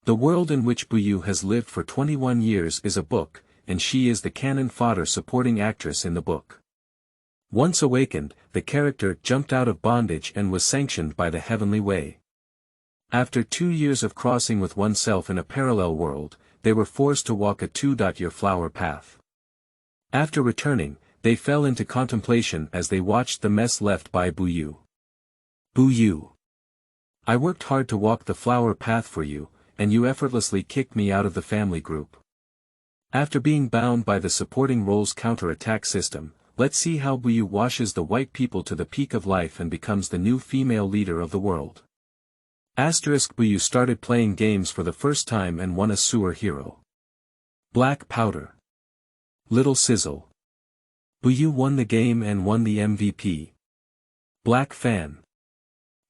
The world in which Buyu has lived for 21 years is a book, and she is the canon fodder supporting actress in the book. Once awakened, the character jumped out of bondage and was sanctioned by the heavenly way. After 2 years of crossing with oneself in a parallel world, they were forced to walk a two-year flower path. After returning, they fell into contemplation as they watched the mess left by Buyu. Buyu. I worked hard to walk the flower path for you, and you effortlessly kicked me out of the family group. After being bound by the supporting roles counter-attack system, let's see how Buyu washes the white people to the peak of life and becomes the new female leader of the world. Buyu started playing games for the first time and won a sewer hero. Black powder. Little sizzle. Buyu won the game and won the MVP. Black fan.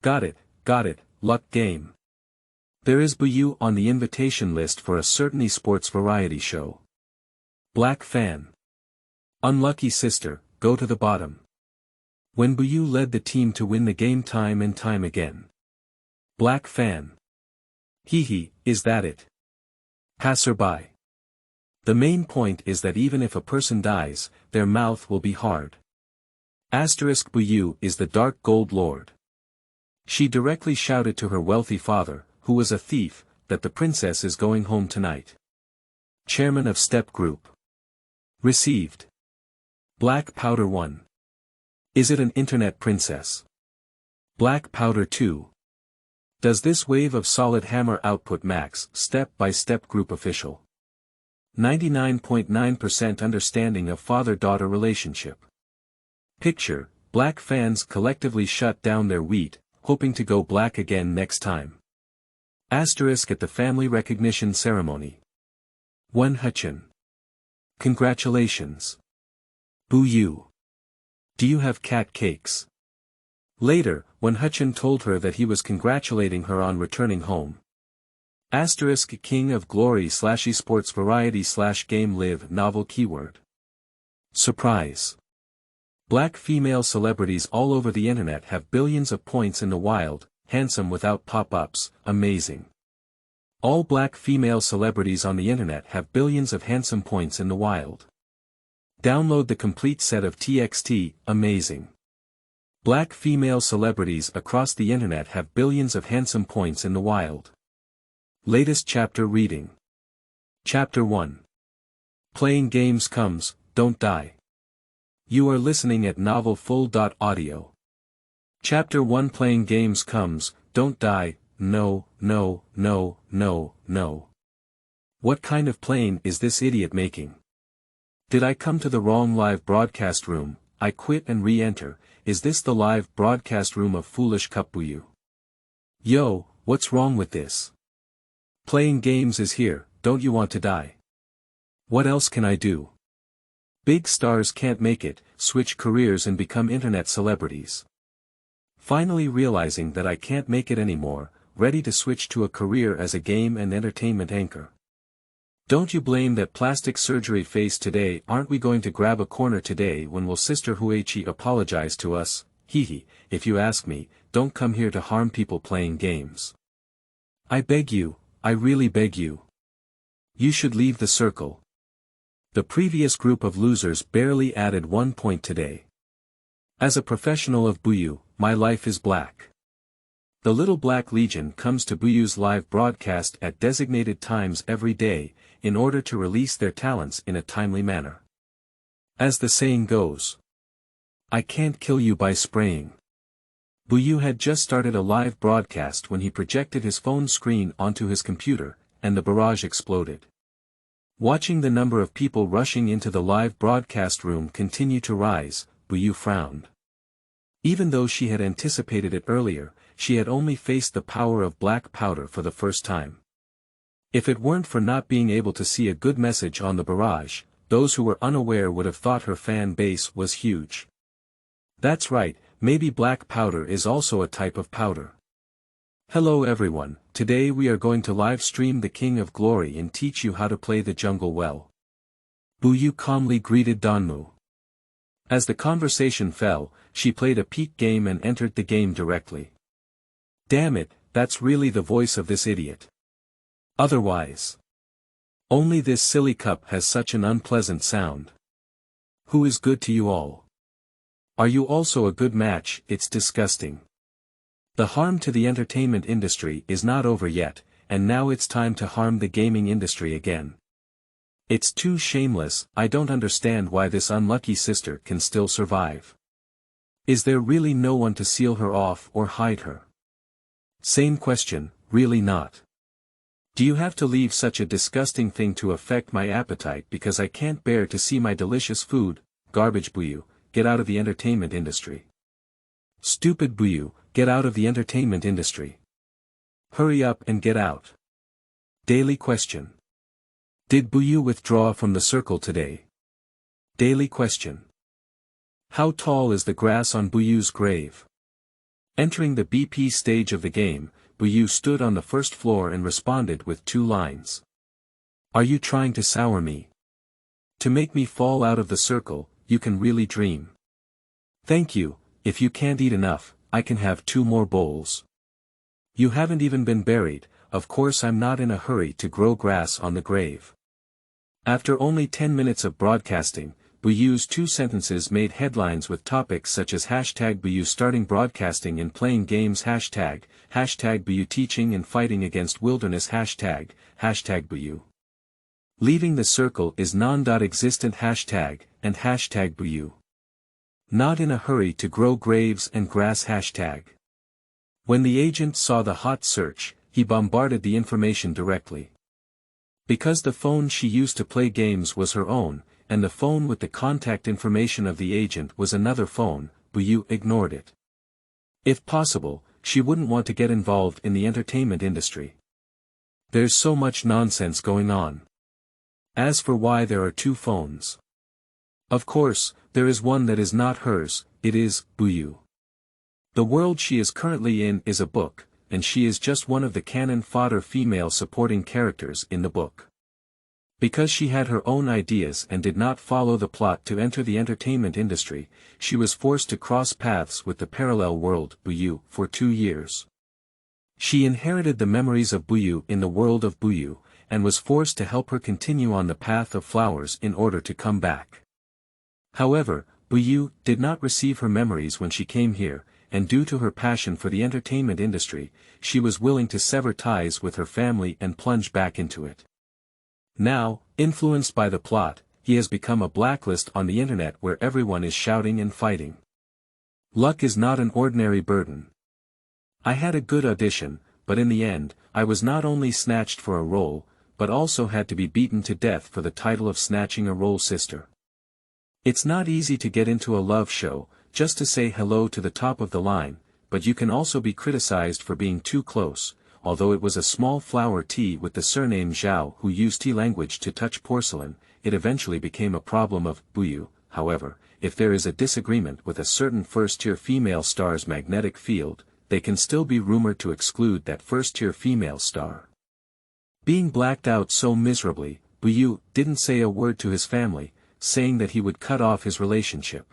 Got it, luck game. There is Buyu on the invitation list for a certain esports variety show. Black fan. Unlucky sister, go to the bottom. When Buyu led the team to win the game time and time again. Black fan. Hee, is that it? Passerby. The main point is that even if a person dies, their mouth will be hard. Buyu is the Dark Gold Lord. She directly shouted to her wealthy father, who was a thief, that the princess is going home tonight. Chairman of Step Group. Received. Black Powder 1. Is it an internet princess? Black Powder 2. Does this wave of solid hammer output max step-by-step group official? 99.9% understanding of father-daughter relationship. Picture, black fans collectively shut down their wheat, hoping to go black again next time. Asterisk at the family recognition ceremony. Wen Huchin. Congratulations. Buyu. Do you have cat cakes? Later, Wen Huchin told her that he was congratulating her on returning home. Asterisk King of Glory / esports variety / game live novel keyword. Surprise. Black female celebrities all over the internet have billions of points in the wild, handsome without pop-ups, amazing. All black female celebrities on the internet have billions of handsome points in the wild. Download the complete set of TXT, amazing. Black female celebrities across the internet have billions of handsome points in the wild. Latest chapter reading. Chapter 1. Playing games comes, don't die. You are listening at novelfull.audio. Chapter 1 Playing games comes, don't die, no. What kind of plane is this idiot making? Did I come to the wrong live broadcast room? I quit and re-enter. Is this the live broadcast room of foolish Buyu? Yo, what's wrong with this? Playing games is here, don't you want to die? What else can I do? Big stars can't make it, switch careers and become internet celebrities. Finally realizing that I can't make it anymore, ready to switch to a career as a game and entertainment anchor. Don't you blame that plastic surgery face today. Aren't we going to grab a corner today? When will Sister Huichi apologize to us? Hehe, if you ask me, don't come here to harm people playing games. I beg you, I really beg you. You should leave the circle. The previous group of losers barely added 1 point today. As a professional of Buyu, my life is black. The Little Black Legion comes to Buyu's live broadcast at designated times every day, in order to release their talents in a timely manner. As the saying goes, I can't kill you by spraying. Buyu had just started a live broadcast when he projected his phone screen onto his computer, and the barrage exploded. Watching the number of people rushing into the live broadcast room continue to rise, Buyu frowned. Even though she had anticipated it earlier, she had only faced the power of black powder for the first time. If it weren't for not being able to see a good message on the barrage, those who were unaware would have thought her fan base was huge. That's right, maybe black powder is also a type of powder. Hello everyone, today we are going to live stream the King of Glory and teach you how to play the jungle well. Buyu calmly greeted Danmu. As the conversation fell, she played a peek game and entered the game directly. Damn it, that's really the voice of this idiot. Otherwise. Only this silly cup has such an unpleasant sound. Who is good to you all? Are you also a good match? It's disgusting. The harm to the entertainment industry is not over yet, and now it's time to harm the gaming industry again. It's too shameless. I don't understand why this unlucky sister can still survive. Is there really no one to seal her off or hide her? Same question, really not. Do you have to leave such a disgusting thing to affect my appetite because I can't bear to see my delicious food? Garbage Buyu, get out of the entertainment industry. Stupid Buyu, get out of the entertainment industry. Hurry up and get out. Daily question. Did Buyu withdraw from the circle today? Daily question. How tall is the grass on Buyu's grave? Entering the BP stage of the game, Buyu stood on the first floor and responded with 2 lines. Are you trying to sour me? To make me fall out of the circle, you can really dream. Thank you, if you can't eat enough, I can have 2 more bowls. You haven't even been buried, of course I'm not in a hurry to grow grass on the grave. After only 10 minutes of broadcasting, Buyu's 2 sentences made headlines with topics such as #Buyu starting broadcasting and playing games #Buyu teaching and fighting against wilderness #Buyu. Leaving the circle is non-existent and #Buyu. Not in a hurry to grow graves and grass #. When the agent saw the hot search, he bombarded the information directly. Because the phone she used to play games was her own, and the phone with the contact information of the agent was another phone, Buyu ignored it. If possible, she wouldn't want to get involved in the entertainment industry. There's so much nonsense going on. As for why there are 2 phones. Of course, there is one that is not hers, it is Buyu. The world she is currently in is a book, and she is just one of the canon fodder female supporting characters in the book. Because she had her own ideas and did not follow the plot to enter the entertainment industry, she was forced to cross paths with the parallel world Buyu for 2 years. She inherited the memories of Buyu in the world of Buyu, and was forced to help her continue on the path of flowers in order to come back. However, Buyu did not receive her memories when she came here, and due to her passion for the entertainment industry, she was willing to sever ties with her family and plunge back into it. Now, influenced by the plot, he has become a blacklist on the internet where everyone is shouting and fighting. Luck is not an ordinary burden. I had a good audition, but in the end, I was not only snatched for a role, but also had to be beaten to death for the title of snatching a role sister. It's not easy to get into a love show, just to say hello to the top of the line, but you can also be criticized for being too close. Although it was a small flower tea with the surname Zhao who used tea language to touch porcelain, it eventually became a problem of Buyu. However, if there is a disagreement with a certain first-tier female star's magnetic field, they can still be rumored to exclude that first-tier female star. Being blacked out so miserably, Buyu didn't say a word to his family, saying that he would cut off his relationship.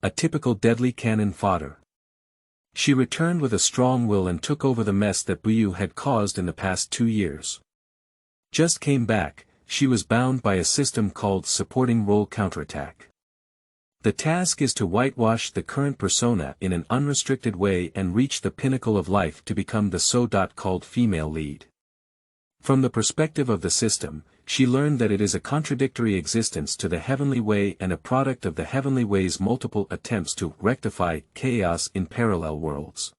A typical deadly cannon fodder. She returned with a strong will and took over the mess that Buyu had caused in the past 2 years. Just came back, she was bound by a system called supporting role counterattack. The task is to whitewash the current persona in an unrestricted way and reach the pinnacle of life to become the so-called female lead. From the perspective of the system, she learned that it is a contradictory existence to the heavenly way and a product of the heavenly way's multiple attempts to rectify chaos in parallel worlds.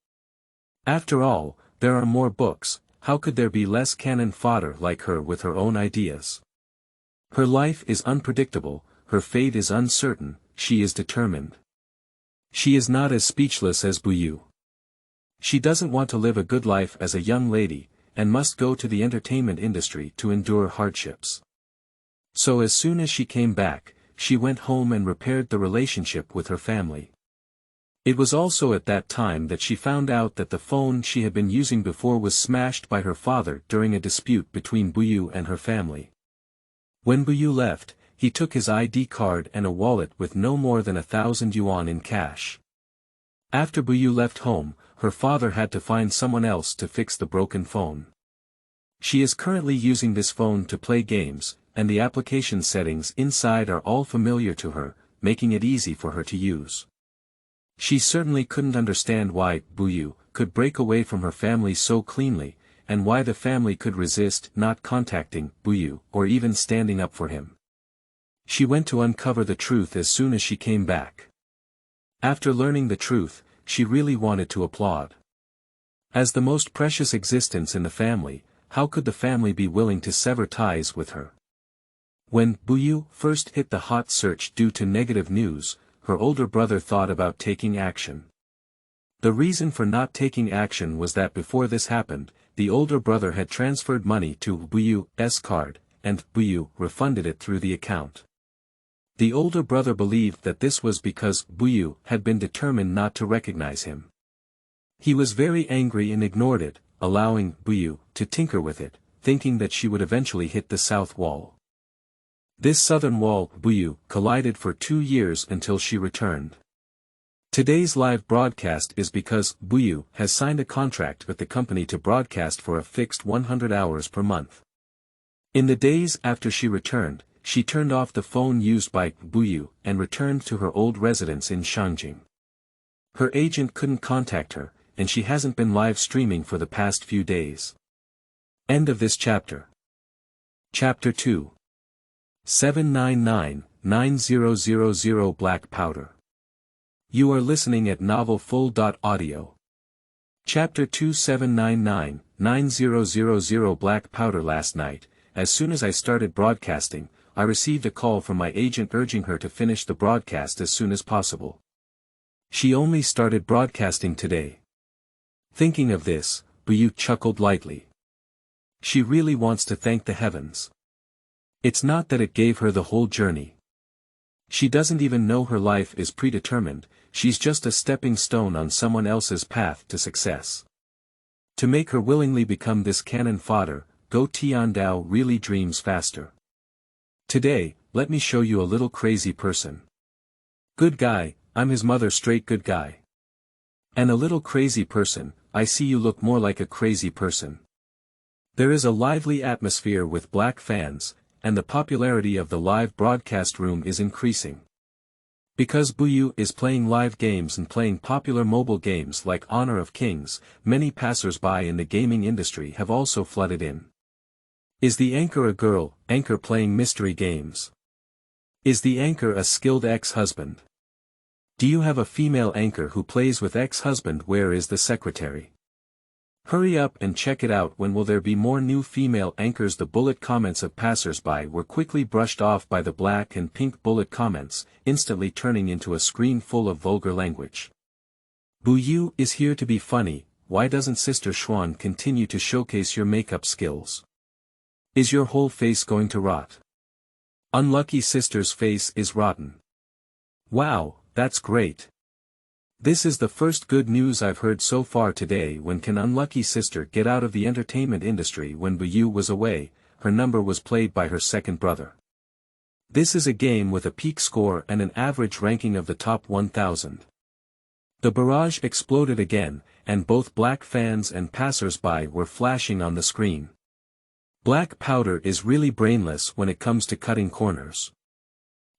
After all, there are more books, how could there be less canon fodder like her with her own ideas? Her life is unpredictable, her fate is uncertain, she is determined. She is not as speechless as Buyu. She doesn't want to live a good life as a young lady, and must go to the entertainment industry to endure hardships. So as soon as she came back, she went home and repaired the relationship with her family. It was also at that time that she found out that the phone she had been using before was smashed by her father during a dispute between Buyu and her family. When Buyu left, he took his ID card and a wallet with no more than 1,000 yuan in cash. After Buyu left home, her father had to find someone else to fix the broken phone. She is currently using this phone to play games, and the application settings inside are all familiar to her, making it easy for her to use. She certainly couldn't understand why Buyu could break away from her family so cleanly, and why the family could resist not contacting Buyu or even standing up for him. She went to uncover the truth as soon as she came back. After learning the truth, she really wanted to applaud. As the most precious existence in the family, how could the family be willing to sever ties with her? When Buyu first hit the hot search due to negative news, her older brother thought about taking action. The reason for not taking action was that before this happened, the older brother had transferred money to Buyu's card, and Buyu refunded it through the account. The older brother believed that this was because Buyu had been determined not to recognize him. He was very angry and ignored it, allowing Buyu to tinker with it, thinking that she would eventually hit the south wall. This southern wall Buyu collided for 2 years until she returned. Today's live broadcast is because Buyu has signed a contract with the company to broadcast for a fixed 100 hours per month. In the days after she returned, she turned off the phone used by Buyu and returned to her old residence in Shangjing. Her agent couldn't contact her, and she hasn't been live streaming for the past few days. End of this chapter. Chapter 2. 799-9000 Black Powder. You are listening at novelfull.audio. Chapter 2. 799-9000 Black Powder. Last night, as soon as I started broadcasting, I received a call from my agent urging her to finish the broadcast as soon as possible. She only started broadcasting today. Thinking of this, Buyu chuckled lightly. She really wants to thank the heavens. It's not that it gave her the whole journey. She doesn't even know her life is predetermined, she's just a stepping stone on someone else's path to success. To make her willingly become this cannon fodder, Go Tiandao really dreams faster. Today, let me show you a little crazy person. Good guy, I'm his mother, straight good guy. And a little crazy person, I see you look more like a crazy person. There is a lively atmosphere with black fans, and the popularity of the live broadcast room is increasing. Because Buyu is playing live games and playing popular mobile games like Honor of Kings, many passers-by in the gaming industry have also flooded in. Is the anchor a girl, anchor playing mystery games? Is the anchor a skilled ex-husband? Do you have a female anchor who plays with ex-husband? Where is the secretary? Hurry up and check it out. When will there be more new female anchors? The bullet comments of passers-by were quickly brushed off by the black and pink bullet comments, instantly turning into a screen full of vulgar language. Buyu is here to be funny. Why doesn't Sister Xuan continue to showcase your makeup skills? Is your whole face going to rot? Unlucky sister's face is rotten. Wow, that's great. This is the first good news I've heard so far today. When can unlucky sister get out of the entertainment industry? When Buyu was away, her number was played by her second brother. This is a game with a peak score and an average ranking of the top 1000. The barrage exploded again, and both black fans and passers-by were flashing on the screen. Black powder is really brainless when it comes to cutting corners.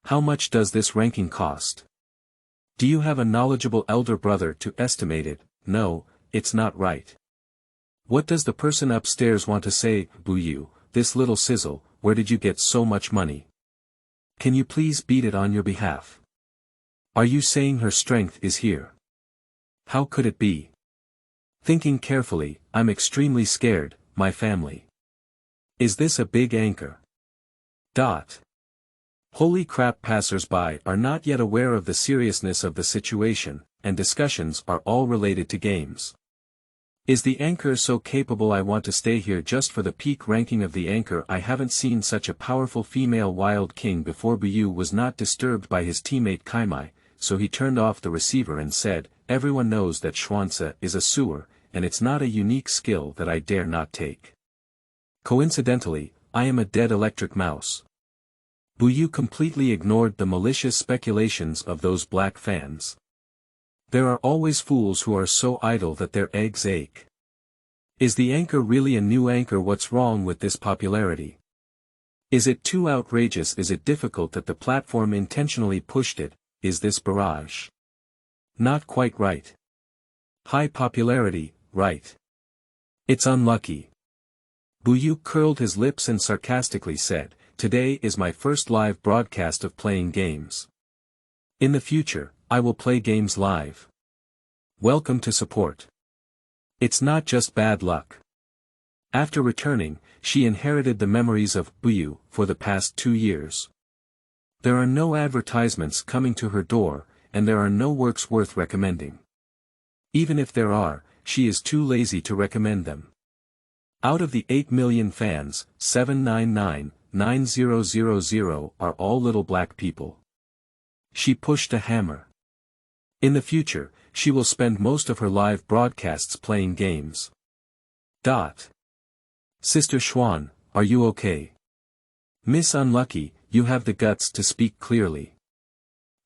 How much does this ranking cost? Do you have a knowledgeable elder brother to estimate it? No, it's not right. What does the person upstairs want to say? Buyu, this little sizzle, where did you get so much money? Can you please beat it on your behalf? Are you saying her strength is here? How could it be? Thinking carefully, I'm extremely scared, my family. Is this a big anchor? Holy crap! Passers-by are not yet aware of the seriousness of the situation, and discussions are all related to games. Is the anchor so capable? I want to stay here just for the peak ranking of the anchor. I haven't seen such a powerful female wild king before. Buyu was not disturbed by his teammate Kaimai, so he turned off the receiver and said, everyone knows that Xuanzi is a sewer, and it's not a unique skill that I dare not take. Coincidentally, I am a dead electric mouse. Buyu completely ignored the malicious speculations of those black fans. There are always fools who are so idle that their eggs ache. Is the anchor really a new anchor? What's wrong with this popularity? Is it too outrageous? Is it difficult that the platform intentionally pushed it? Is this barrage? Not quite right. High popularity, right. It's unlucky. Buyu curled his lips and sarcastically said, "Today is my first live broadcast of playing games. In the future, I will play games live. Welcome to support." It's not just bad luck. After returning, she inherited the memories of Buyu for the past 2 years. There are no advertisements coming to her door, and there are no works worth recommending. Even if there are, she is too lazy to recommend them. Out of the 8 million fans, 799,9000 are all little black people. She pushed a hammer. In the future, she will spend most of her live broadcasts playing games. Sister Xuan, are you okay? Miss Unlucky, you have the guts to speak clearly.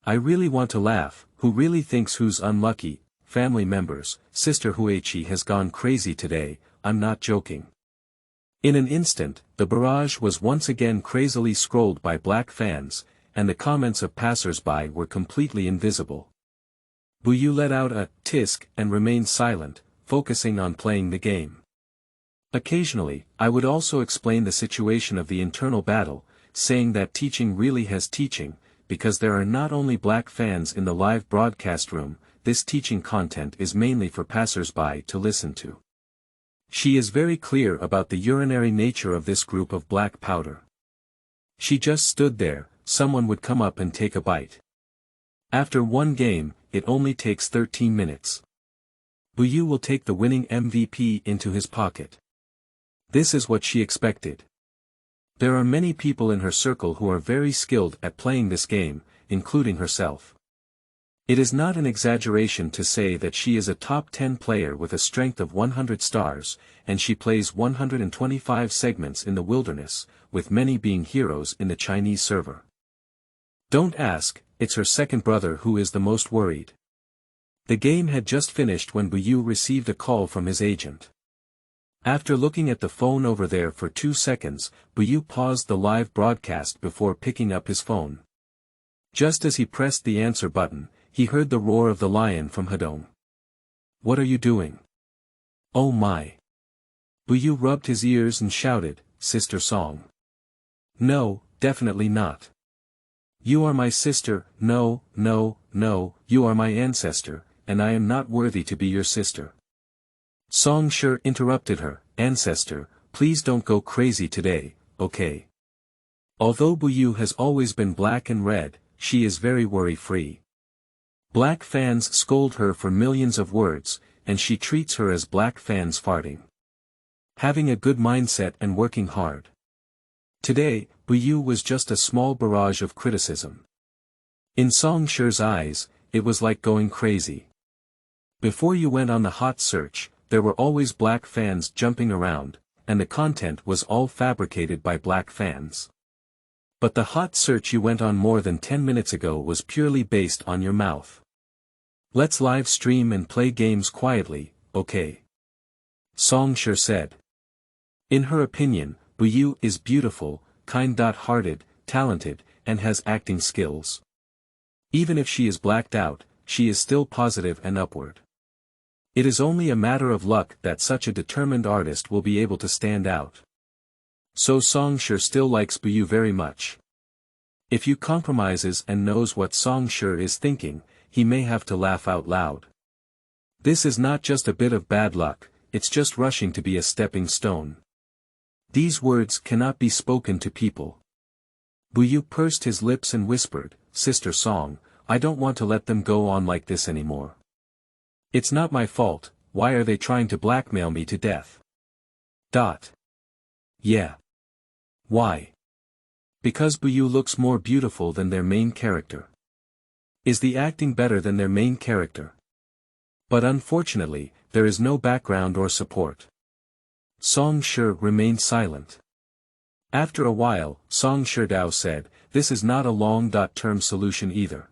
I really want to laugh. Who really thinks who's unlucky? Family members, Sister Huichi has gone crazy today, I'm not joking. In an instant, the barrage was once again crazily scrolled by black fans, and the comments of passers-by were completely invisible. Buyu let out a tisk and remained silent, focusing on playing the game. Occasionally, I would also explain the situation of the internal battle, saying that teaching really has teaching, because there are not only black fans in the live broadcast room, this teaching content is mainly for passers-by to listen to. She is very clear about the urinary nature of this group of black powder. She just stood there, someone would come up and take a bite. After one game, it only takes 13 minutes. Buyu will take the winning MVP into his pocket. This is what she expected. There are many people in her circle who are very skilled at playing this game, including herself. It is not an exaggeration to say that she is a top 10 player with a strength of 100 stars, and she plays 125 segments in the wilderness, with many being heroes in the Chinese server. Don't ask, it's her second brother who is the most worried. The game had just finished when Buyu received a call from his agent. After looking at the phone over there for 2 seconds, Buyu paused the live broadcast before picking up his phone. Just as he pressed the answer button, he heard the roar of the lion from Hedong. "What are you doing?" "Oh my!" Buyu rubbed his ears and shouted, "Sister Song." "No, definitely not. You are my sister, no, no, no, you are my ancestor, and I am not worthy to be your sister." Song Shi interrupted her, "Ancestor, please don't go crazy today, okay?" Although Buyu has always been black and red, she is very worry-free. Black fans scold her for millions of words, and she treats her as black fans farting. Having a good mindset and working hard. Today, Buyu was just a small barrage of criticism. In Song Shi's eyes, it was like going crazy. Before you went on the hot search, there were always black fans jumping around, and the content was all fabricated by black fans. But the hot search you went on more than 10 minutes ago was purely based on your mouth. Let's live stream and play games quietly, okay? Song Shi said. In her opinion, Buyu is beautiful, kind-hearted, talented, and has acting skills. Even if she is blacked out, she is still positive and upward. It is only a matter of luck that such a determined artist will be able to stand out. So Song Shi still likes Buyu very much. If you compromises and knows what Song Shi is thinking, he may have to laugh out loud. This is not just a bit of bad luck, it's just rushing to be a stepping stone. These words cannot be spoken to people. Buyu pursed his lips and whispered, "Sister Song, I don't want to let them go on like this anymore. It's not my fault, why are they trying to blackmail me to death?" Yeah. Why? Because Buyu looks more beautiful than their main character. Is the acting better than their main character? But unfortunately, there is no background or support. Song Shi remained silent. After a while, Song Shidao said, "This is not a long-term solution either.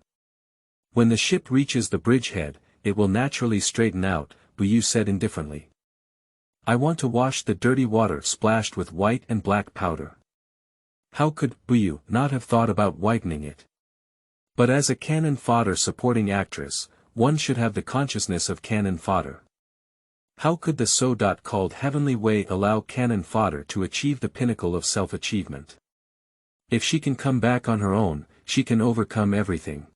When the ship reaches the bridgehead, it will naturally straighten out," Buyu said indifferently. I want to wash the dirty water splashed with white and black powder. How could Buyu not have thought about whitening it? But as a cannon fodder supporting actress, one should have the consciousness of cannon fodder. How could the so-called heavenly way allow cannon fodder to achieve the pinnacle of self-achievement? If she can come back on her own, she can overcome everything.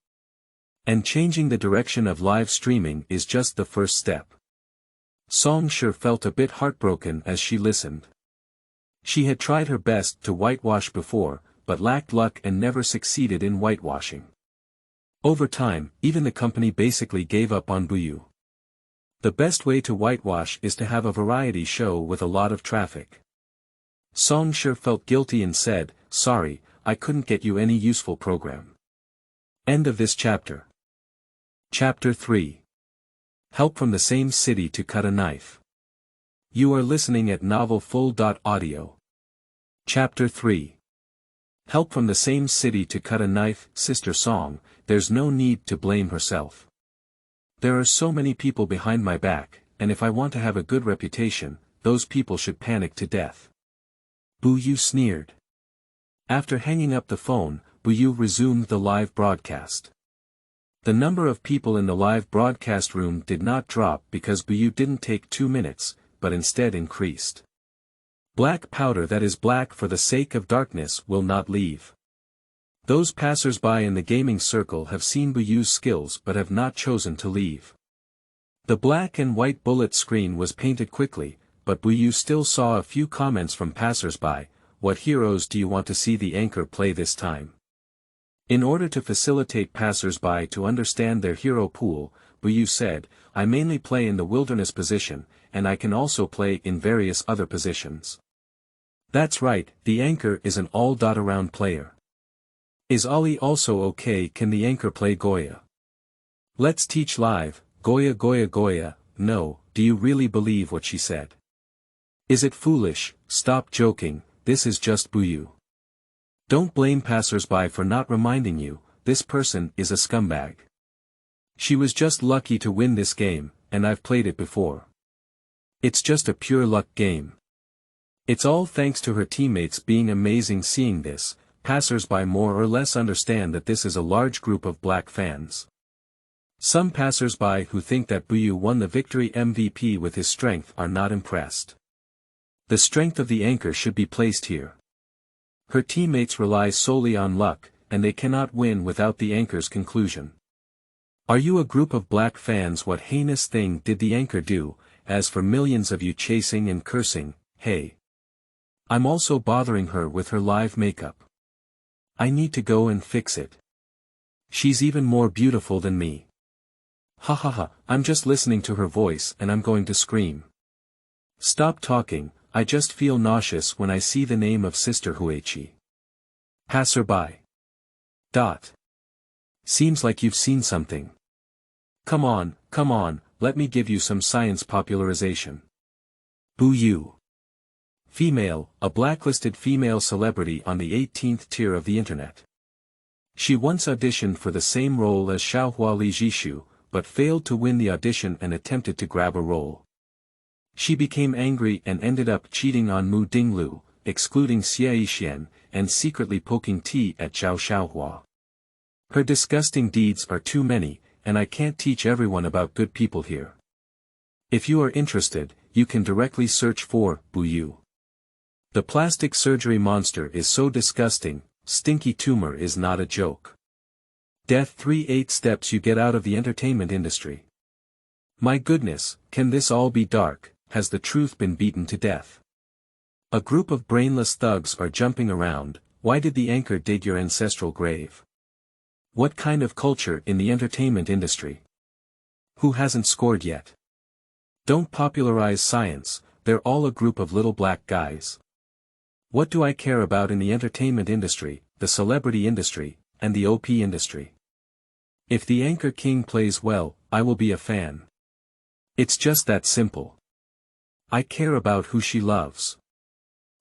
And changing the direction of live streaming is just the first step. Song Shi felt a bit heartbroken as she listened. She had tried her best to whitewash before, but lacked luck and never succeeded in whitewashing. Over time, even the company basically gave up on Buyu. The best way to whitewash is to have a variety show with a lot of traffic. Song Shi felt guilty and said, "Sorry, I couldn't get you any useful program." End of this chapter. Chapter 3. Help from the same city to cut a knife. You are listening at novelfull.audio. Chapter 3. Help from the same city to cut a knife. Sister Song, there's no need to blame herself. There are so many people behind my back, and if I want to have a good reputation, those people should panic to death. Buyu sneered. After hanging up the phone, Buyu resumed the live broadcast. The number of people in the live broadcast room did not drop because Buyu didn't take 2 minutes, but instead increased. Black powder that is black for the sake of darkness will not leave. Those passers-by in the gaming circle have seen Buyu's skills but have not chosen to leave. The black and white bullet screen was painted quickly, but Buyu still saw a few comments from passers-by. What heroes do you want to see the anchor play this time? In order to facilitate passers-by to understand their hero pool, Buyu said, I mainly play in the wilderness position, and I can also play in various other positions. That's right, the anchor is an all-around player. Is Ali also okay? Can the anchor play Goya? Let's teach live, Goya Goya Goya. No, do you really believe what she said? Is it foolish? Stop joking, this is just Buyu. Don't blame passers-by for not reminding you, this person is a scumbag. She was just lucky to win this game, and I've played it before. It's just a pure luck game. It's all thanks to her teammates being amazing. Seeing this, passers-by more or less understand that this is a large group of black fans. Some passers-by who think that Buyu won the victory MVP with his strength are not impressed. The strength of the anchor should be placed here. Her teammates rely solely on luck, and they cannot win without the anchor's conclusion. Are you a group of black fans? What heinous thing did the anchor do? As for millions of you chasing and cursing, hey. I'm also bothering her with her live makeup. I need to go and fix it. She's even more beautiful than me. Ha ha ha, I'm just listening to her voice and I'm going to scream. Stop talking, I just feel nauseous when I see the name of Sister Huichi. Passerby. Seems like you've seen something. Come on, let me give you some science popularization. Buyu. Female, a blacklisted female celebrity on the 18th tier of the internet. She once auditioned for the same role as Xiaohua Li Jishu, but failed to win the audition and attempted to grab a role. She became angry and ended up cheating on Mu Dinglu, excluding Xie Yixian, and secretly poking tea at Zhao Xiaohua. Her disgusting deeds are too many, and I can't teach everyone about good people here. If you are interested, you can directly search for Buyu. The plastic surgery monster is so disgusting, stinky tumor is not a joke. Death 3 steps you get out of the entertainment industry. My goodness, can this all be dark? Has the truth been beaten to death? A group of brainless thugs are jumping around. Why did the anchor dig your ancestral grave? What kind of culture in the entertainment industry? Who hasn't scored yet? Don't popularize science, they're all a group of little black guys. What do I care about in the entertainment industry, the celebrity industry, and the OP industry? If the anchor king plays well, I will be a fan. It's just that simple. I care about who she loves.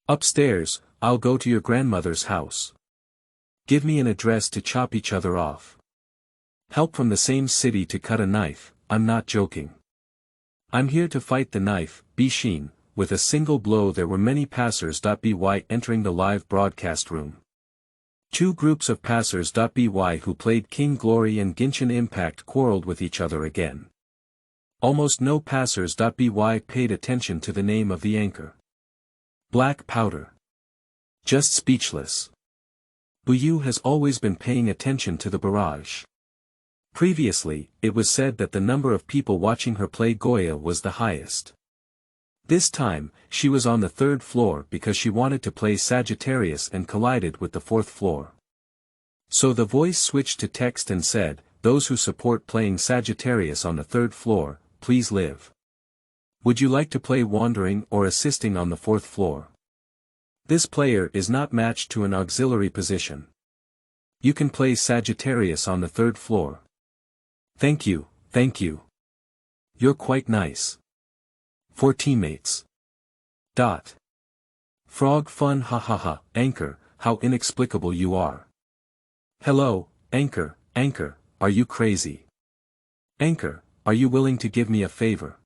Upstairs, I'll go to your grandmother's house. Give me an address to chop each other off. Help from the same city to cut a knife, I'm not joking. I'm here to fight the knife, Bishin, with a single blow there were many passers.by entering the live broadcast room. Two groups of passers.by who played King Glory and Genshin Impact quarreled with each other again. Almost no passers.by paid attention to the name of the anchor. Black powder. Just speechless. Buyu has always been paying attention to the barrage. Previously, it was said that the number of people watching her play Goya was the highest. This time, she was on the third floor because she wanted to play Sagittarius and collided with the fourth floor. So the voice switched to text and said, "Those who support playing Sagittarius on the third floor, please live. Would you like to play Wandering or Assisting on the fourth floor? This player is not matched to an auxiliary position. You can play Sagittarius on the third floor. Thank you, thank you. You're quite nice. For teammates. Dot. Frog fun ha ha ha, Anchor, how inexplicable you are. Hello, Anchor, are you crazy? Anchor, are you willing to give me a favor?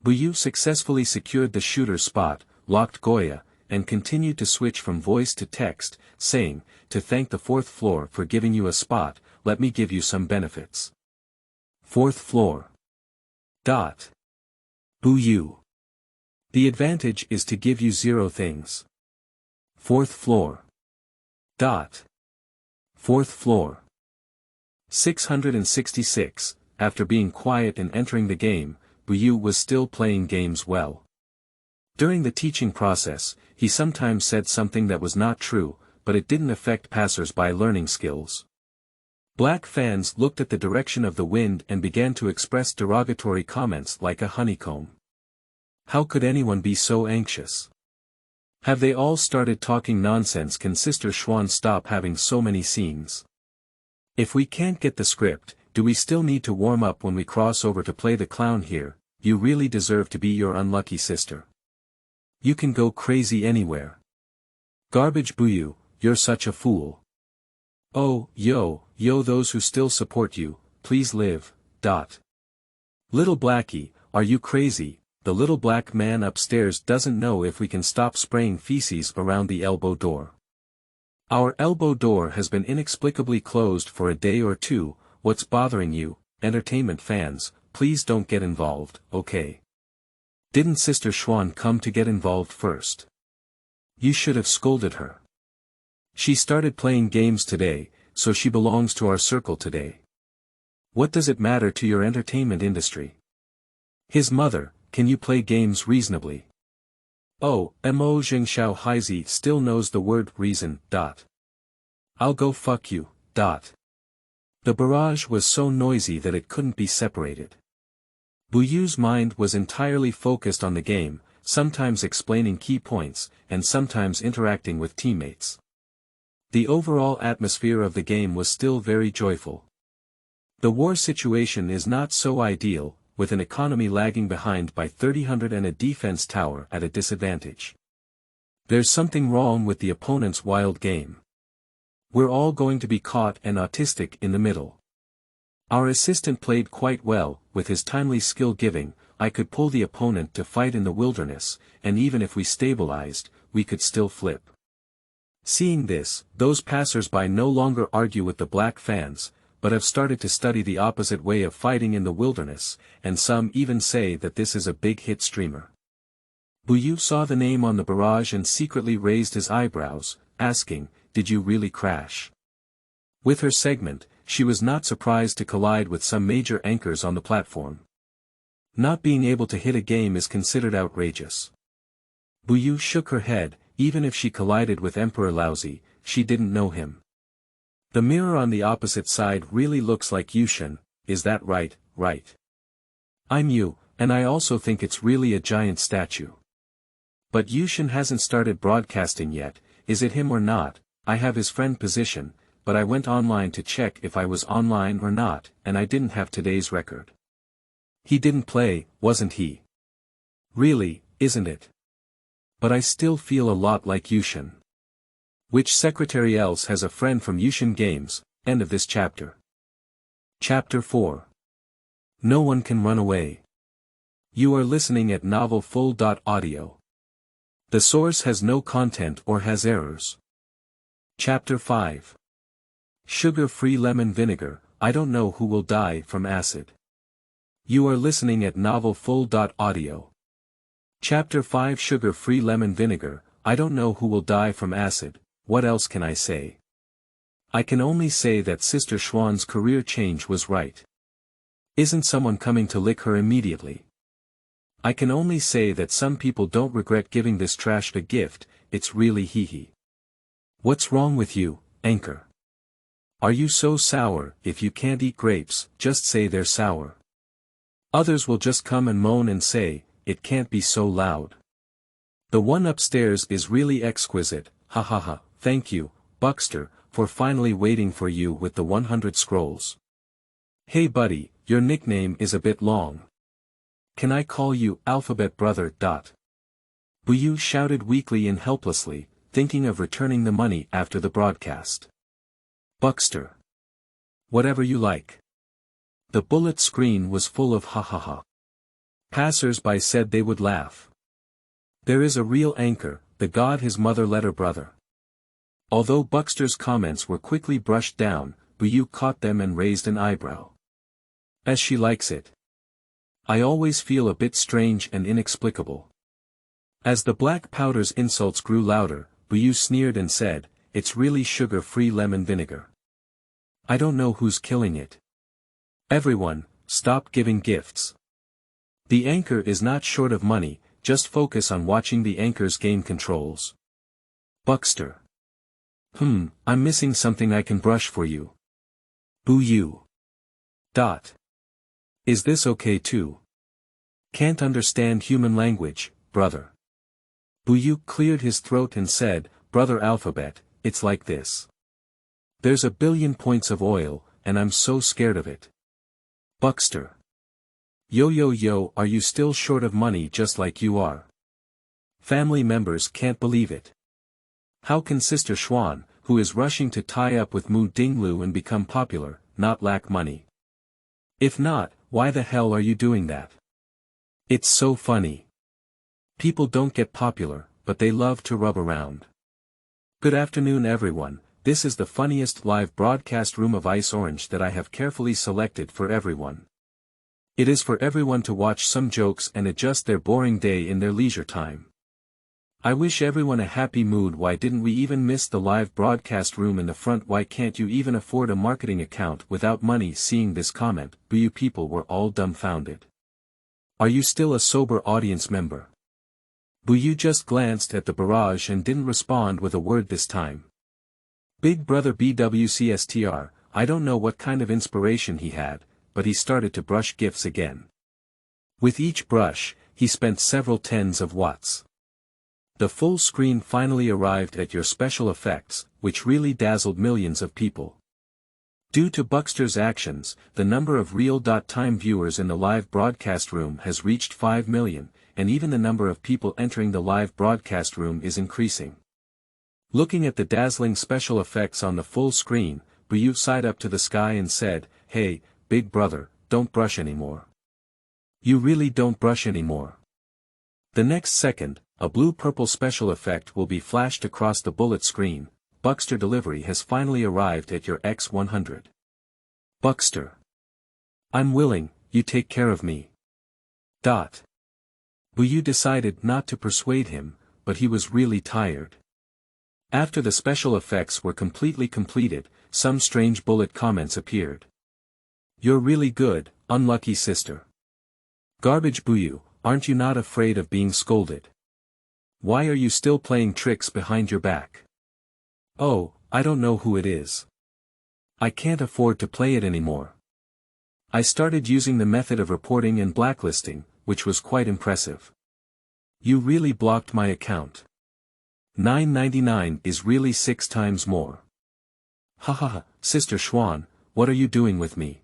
Buyu successfully secured the shooter spot, locked Goya, and continued to switch from voice to text, saying, "To thank the fourth floor for giving you a spot, let me give you some benefits." Fourth floor. Dot. Buyu. The advantage is to give you 0 things. Fourth floor. Dot. Fourth floor. 666, after being quiet and entering the game, Buyu was still playing games well. During the teaching process, he sometimes said something that was not true, but it didn't affect passers-by learning skills. Black fans looked at the direction of the wind and began to express derogatory comments like a honeycomb. How could anyone be so anxious? Have they all started talking nonsense? Can Sister Schwan stop having so many scenes? If we can't get the script, do we still need to warm up when we cross over to play the clown here? You really deserve to be your unlucky sister. You can go crazy anywhere. Garbage Buyu, you're such a fool. Oh, yo, those who still support you, please live, dot. Little Blackie, are you crazy? The little black man upstairs doesn't know if we can stop spraying feces around the elbow door. Our elbow door has been inexplicably closed for a day or two. What's bothering you, entertainment fans? Please don't get involved, okay? Didn't Sister Schwan come to get involved first? You should have scolded her. She started playing games today, so she belongs to our circle today. What does it matter to your entertainment industry? His mother, can you play games reasonably? Oh, Mo Jingxiao Haizi still knows the word reason, dot. I'll go fuck you, dot. The barrage was so noisy that it couldn't be separated. Buyu's mind was entirely focused on the game, sometimes explaining key points, and sometimes interacting with teammates. The overall atmosphere of the game was still very joyful. The war situation is not so ideal, with an economy lagging behind by 300 and a defense tower at a disadvantage. There's something wrong with the opponent's wild game. We're all going to be caught and autistic in the middle. Our assistant played quite well, with his timely skill giving, I could pull the opponent to fight in the wilderness, and even if we stabilized, we could still flip. Seeing this, those passers-by no longer argue with the black fans, but have started to study the opposite way of fighting in the wilderness, and some even say that this is a big hit streamer. Buyu saw the name on the barrage and secretly raised his eyebrows, asking, "Did you really crash?" With her segment, she was not surprised to collide with some major anchors on the platform. Not being able to hit a game is considered outrageous. Buyu shook her head. Even if she collided with Emperor Laozi, she didn't know him. The mirror on the opposite side really looks like Yushin, is that right, right? I'm you, and I also think it's really a giant statue. But Yushin hasn't started broadcasting yet, is it him or not? I have his friend position, but I went online to check if I was online or not, and I didn't have today's record. He didn't play, wasn't he? Really, isn't it? But I still feel a lot like Yushin. Which secretary else has a friend from Yushin Games? End of this chapter. Chapter 4. No one can run away. You are listening at novel full.audio. The source has no content or has errors. Chapter 5. Sugar-free lemon vinegar, I don't know who will die from acid. You are listening at novel full.audio. Chapter 5. Sugar-free lemon vinegar, I don't know who will die from acid. What else can I say? I can only say that Sister Schwann's career change was right. Isn't someone coming to lick her immediately? I can only say that some people don't regret giving this trash a gift, it's really hee-hee. What's wrong with you, Anchor? Are you so sour? If you can't eat grapes, just say they're sour. Others will just come and moan and say, it can't be so loud. The one upstairs is really exquisite, ha ha ha, thank you, Buckster, for finally waiting for you with the 100 scrolls. Hey buddy, your nickname is a bit long. Can I call you Alphabet Brother? Buyu shouted weakly and helplessly, thinking of returning the money after the broadcast. Buckster. Whatever you like. The bullet screen was full of ha ha ha. Passers-by said they would laugh. There is a real Anchor, the god his mother let her brother. Although Buckster's comments were quickly brushed down, Buyu caught them and raised an eyebrow. As she likes it. I always feel a bit strange and inexplicable. As the black powder's insults grew louder, Buyu sneered and said, it's really sugar-free lemon vinegar. I don't know who's killing it. Everyone, stop giving gifts. The Anchor is not short of money, just focus on watching the Anchor's game controls. Buckster. I'm missing something I can brush for you. Buyu. Is this okay too? Can't understand human language, brother. Buyu cleared his throat and said, Brother Alphabet, it's like this. There's 1 billion points of oil, and I'm so scared of it. Buckster. Yo, are you still short of money just like you are? Family members can't believe it. How can Sister Schwann, who is rushing to tie up with Mu Dinglu and become popular, not lack money? If not, why the hell are you doing that? It's so funny. People don't get popular, but they love to rub around. Good afternoon everyone, this is the funniest live broadcast room of Ice Orange that I have carefully selected for everyone. It is for everyone to watch some jokes and adjust their boring day in their leisure time. I wish everyone a happy mood. Why didn't we even miss the live broadcast room in the front? Why can't you even afford a marketing account without money? Seeing this comment, Buyu people were all dumbfounded. Are you still a sober audience member? Buyu just glanced at the barrage and didn't respond with a word this time. Big Brother BWCSTR, I don't know what kind of inspiration he had, but he started to brush gifts again. With each brush, he spent several tens of watts. The full screen finally arrived at your special effects, which really dazzled millions of people. Due to Buckster's actions, the number of real-time viewers in the live broadcast room has reached 5 million, and even the number of people entering the live broadcast room is increasing. Looking at the dazzling special effects on the full screen, Buyu sighed up to the sky and said, Hey, Big Brother, don't brush anymore. You really don't brush anymore. The next second, a blue-purple special effect will be flashed across the bullet screen. Buckster delivery has finally arrived at your X100. Buckster. I'm willing, you take care of me. Buyu decided not to persuade him, but he was really tired. After the special effects were completely completed, some strange bullet comments appeared. You're really good, unlucky sister. Garbage Buyu, aren't you not afraid of being scolded? Why are you still playing tricks behind your back? Oh, I don't know who it is. I can't afford to play it anymore. I started using the method of reporting and blacklisting, which was quite impressive. You really blocked my account. $9.99 is really 6 times more. Hahaha, Sister Schwann, what are you doing with me?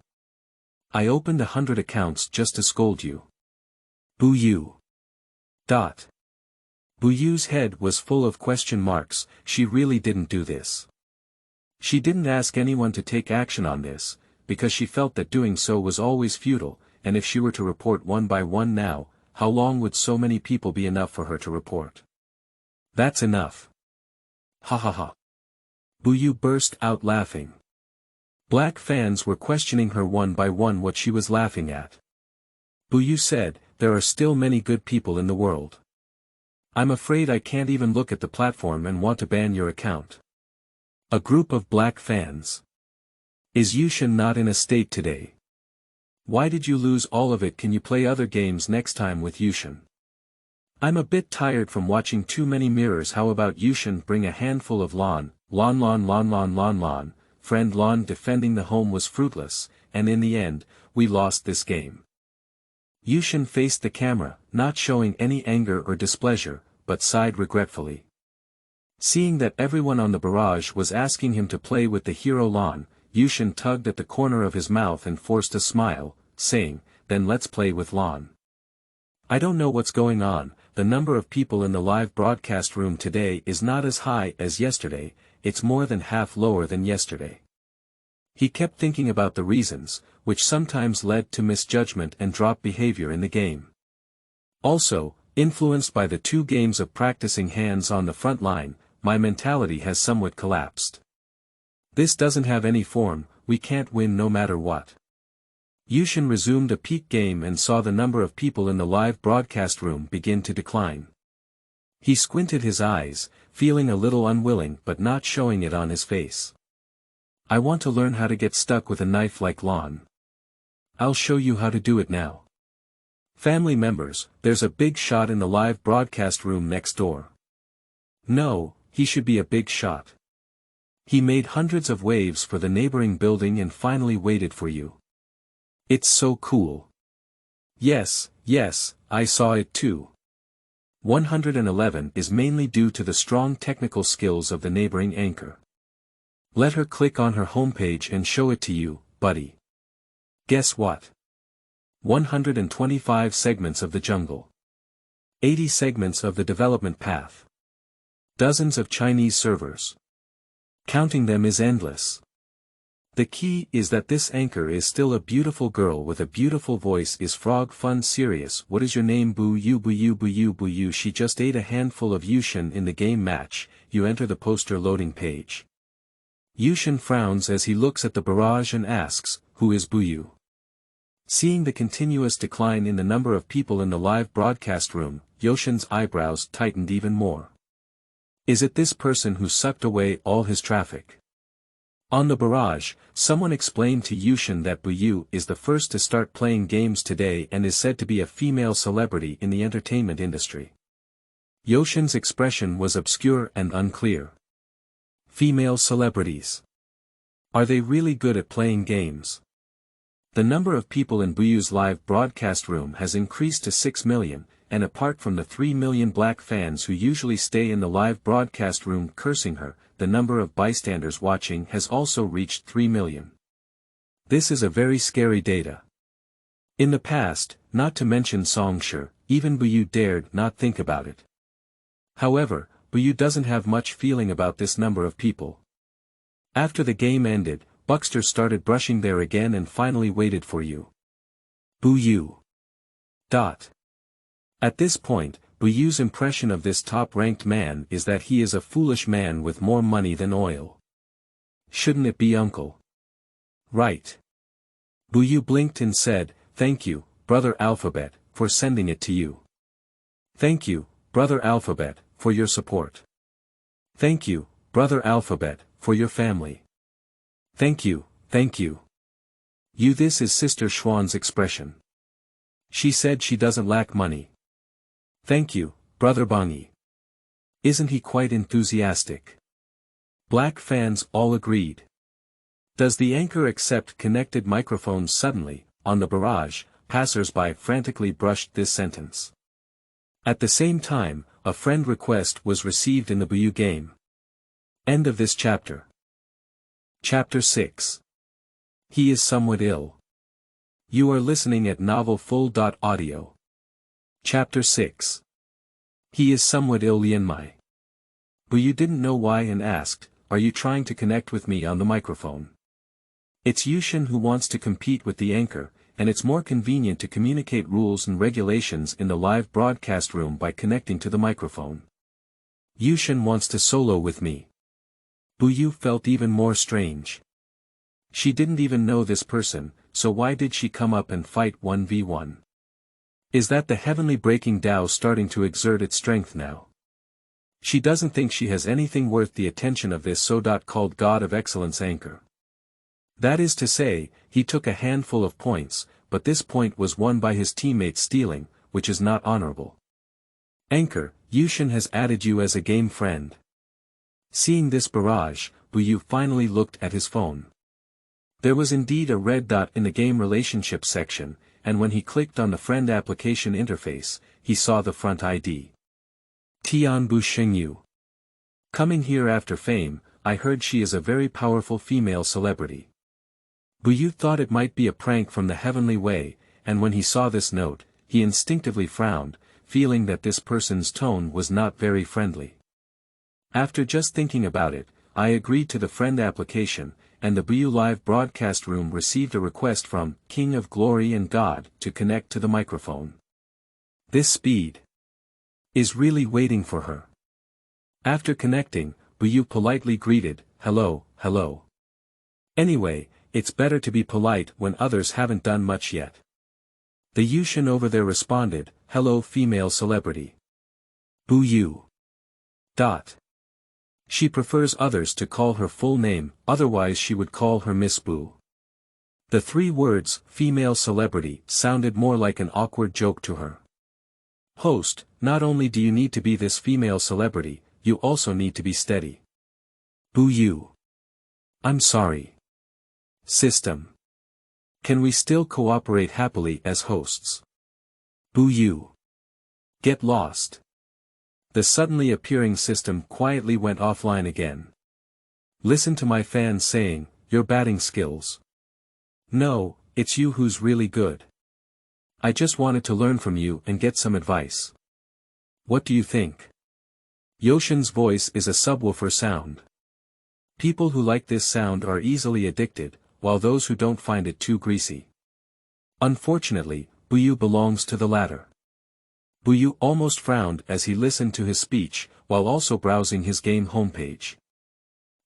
I opened 100 accounts just to scold you. Buyu. Buyu's head was full of question marks. She really didn't do this. She didn't ask anyone to take action on this, because she felt that doing so was always futile, and if she were to report one by one now, how long would so many people be enough for her to report? That's enough. Ha ha ha. Buyu burst out laughing. Black fans were questioning her one by one what she was laughing at. Buyu said, there are still many good people in the world. I'm afraid I can't even look at the platform and want to ban your account. A group of black fans. Is Yushin not in a state today? Why did you lose all of it? Can you play other games next time with Yushin? I'm a bit tired from watching too many mirrors. How about Yushin bring a handful of lawn, friend lawn. Defending the home was fruitless, and in the end, we lost this game. Yushin faced the camera, not showing any anger or displeasure, but sighed regretfully. Seeing that everyone on the barrage was asking him to play with the hero lawn, Yushin tugged at the corner of his mouth and forced a smile, saying, then let's play with lawn. I don't know what's going on, the number of people in the live broadcast room today is not as high as yesterday, it's more than half lower than yesterday. He kept thinking about the reasons, which sometimes led to misjudgment and drop behavior in the game. Also, influenced by the 2 games of practicing hands on the front line, my mentality has somewhat collapsed. This doesn't have any form, we can't win no matter what. Yushin resumed a peak game and saw the number of people in the live broadcast room begin to decline. He squinted his eyes, feeling a little unwilling but not showing it on his face. I want to learn how to get stuck with a knife like lawn. I'll show you how to do it now. Family members, there's a big shot in the live broadcast room next door. No, he should be a big shot. He made hundreds of waves for the neighboring building and finally waited for you. It's so cool. Yes, I saw it too. 111 is mainly due to the strong technical skills of the neighboring anchor. Let her click on her homepage and show it to you, buddy. Guess what? 125 segments of the jungle. 80 segments of the development path. Dozens of Chinese servers. Counting them is endless. The key is that this anchor is still a beautiful girl with a beautiful voice. Is Frog Fun serious? What is your name? Boo-you. She just ate a handful of Yushin in the game match. You enter the poster loading page. Yushin frowns as he looks at the barrage and asks, who is Buyu? Seeing the continuous decline in the number of people in the live broadcast room, Yushin's eyebrows tightened even more. Is it this person who sucked away all his traffic? On the barrage, someone explained to Yushin that Buyu is the first to start playing games today and is said to be a female celebrity in the entertainment industry. Yushin's expression was obscure and unclear. Female celebrities. Are they really good at playing games? The number of people in Buyu's live broadcast room has increased to 6 million, and apart from the 3 million black fans who usually stay in the live broadcast room cursing her, the number of bystanders watching has also reached 3 million. This is a very scary data. In the past, not to mention Songshi, even Buyu dared not think about it. However, Buyu doesn't have much feeling about this number of people. After the game ended, Buckster started brushing there again and finally waited for you. Buyu. At this point, Buyu's impression of this top-ranked man is that he is a foolish man with more money than oil. Shouldn't it be uncle? Right. Buyu blinked and said, thank you, Brother Alphabet, for sending it to you. Thank you, Brother Alphabet, for your support. Thank you, Brother Alphabet, for your family. Thank you. This is Sister Schwann's expression. She said she doesn't lack money. Thank you, Brother Bongi. Isn't he quite enthusiastic? Black fans all agreed. Does the anchor accept connected microphones? Suddenly, on the barrage, passers-by frantically brushed this sentence. At the same time, a friend request was received in the Buyu game. End of this chapter. Chapter 6. He is somewhat ill. You are listening at novelfull.audio. Chapter 6. He is somewhat ill. Lianmai. Buyu didn't know why and asked, are you trying to connect with me on the microphone? It's Yushin who wants to compete with the anchor, and it's more convenient to communicate rules and regulations in the live broadcast room by connecting to the microphone. Yushin wants to solo with me. Buyu felt even more strange. She didn't even know this person, so why did she come up and fight 1v1? Is that the heavenly breaking Tao starting to exert its strength now? She doesn't think she has anything worth the attention of this so-called God of Excellence anchor. That is to say, he took a handful of points, but this point was won by his teammates stealing, which is not honorable. Anchor, Yushin has added you as a game friend. Seeing this barrage, Buyu finally looked at his phone. There was indeed a red dot in the game relationships section, and when he clicked on the friend application interface, he saw the front ID. Tianbu Xingyu. Coming here after fame, I heard she is a very powerful female celebrity. Buyu thought it might be a prank from the heavenly way, and when he saw this note, he instinctively frowned, feeling that this person's tone was not very friendly. After just thinking about it, I agreed to the friend application, and the Buyu live broadcast room received a request from King of Glory and God to connect to the microphone. This speed is really waiting for her. After connecting, Buyu politely greeted, "Hello, hello." Anyway, it's better to be polite when others haven't done much yet. The Yushin over there responded, "Hello female celebrity." Buyu. She prefers others to call her full name, otherwise she would call her Miss Bu. The three words, female celebrity, sounded more like an awkward joke to her. Host, not only do you need to be this female celebrity, you also need to be steady. Buyu. I'm sorry. System. Can we still cooperate happily as hosts? Buyu. Get lost. The suddenly appearing system quietly went offline again. Listen to my fans saying, your batting skills. No, it's you who's really good. I just wanted to learn from you and get some advice. What do you think? Yoshin's voice is a subwoofer sound. People who like this sound are easily addicted, while those who don't find it too greasy. Unfortunately, Buyu belongs to the latter. Buyu almost frowned as he listened to his speech, while also browsing his game homepage.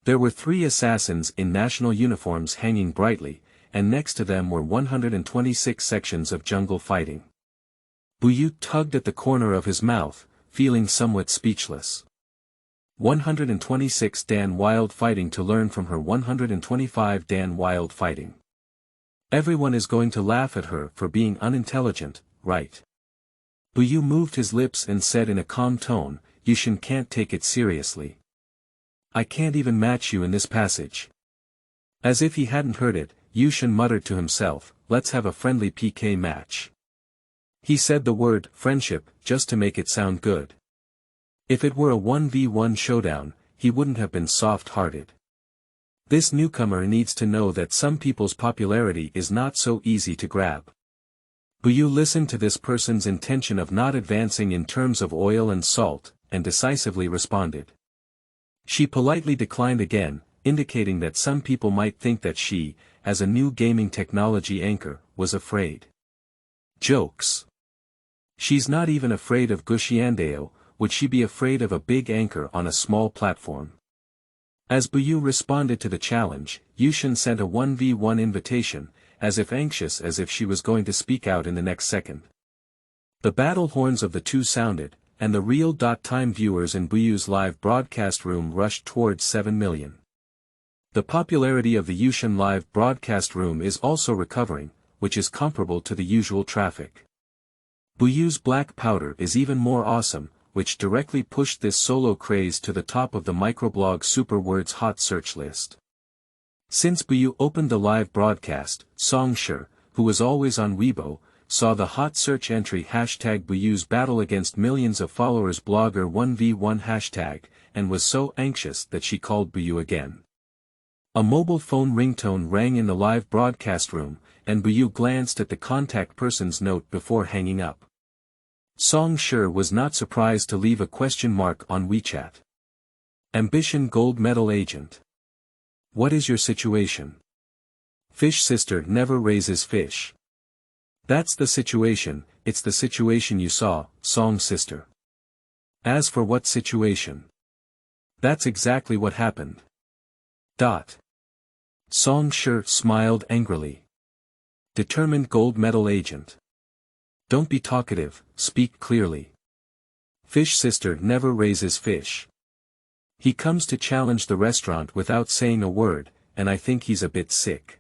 There were 3 assassins in national uniforms hanging brightly, and next to them were 126 sections of jungle fighting. Buyu tugged at the corner of his mouth, feeling somewhat speechless. 126 Dan Wild fighting to learn from her 125 Dan Wild fighting. Everyone is going to laugh at her for being unintelligent, right? Buyu moved his lips and said in a calm tone, Yushin can't take it seriously. I can't even match you in this passage. As if he hadn't heard it, Yushin muttered to himself, let's have a friendly PK match. He said the word, friendship, just to make it sound good. If it were a 1v1 showdown, he wouldn't have been soft-hearted. This newcomer needs to know that some people's popularity is not so easy to grab. Buyu listened to this person's intention of not advancing in terms of oil and salt, and decisively responded. She politely declined again, indicating that some people might think that she, as a new gaming technology anchor, was afraid. Jokes. She's not even afraid of Gushiandeo, would she be afraid of a big anchor on a small platform? As Buyu responded to the challenge, Yushin sent a 1v1 invitation, as if anxious as if she was going to speak out in the next second. The battle horns of the two sounded, and the real-time viewers in Buyu's live broadcast room rushed towards 7 million. The popularity of the Yushin live broadcast room is also recovering, which is comparable to the usual traffic. Buyu's black powder is even more awesome, which directly pushed this solo craze to the top of the microblog Superwords hot search list. Since Buyu opened the live broadcast, Songshi, who was always on Weibo, saw the hot search entry hashtag Buyu's battle against millions of followers blogger 1v1 hashtag, and was so anxious that she called Buyu again. A mobile phone ringtone rang in the live broadcast room, and Buyu glanced at the contact person's note before hanging up. Songshi was not surprised to leave a question mark on WeChat. Ambition Gold Medal Agent. What is your situation? Fish sister never raises fish. That's the situation, it's the situation you saw, song sister. As for what situation? That's exactly what happened. Song sure smiled angrily. Determined gold medal agent. Don't be talkative, speak clearly. Fish sister never raises fish. He comes to challenge the restaurant without saying a word, and I think he's a bit sick.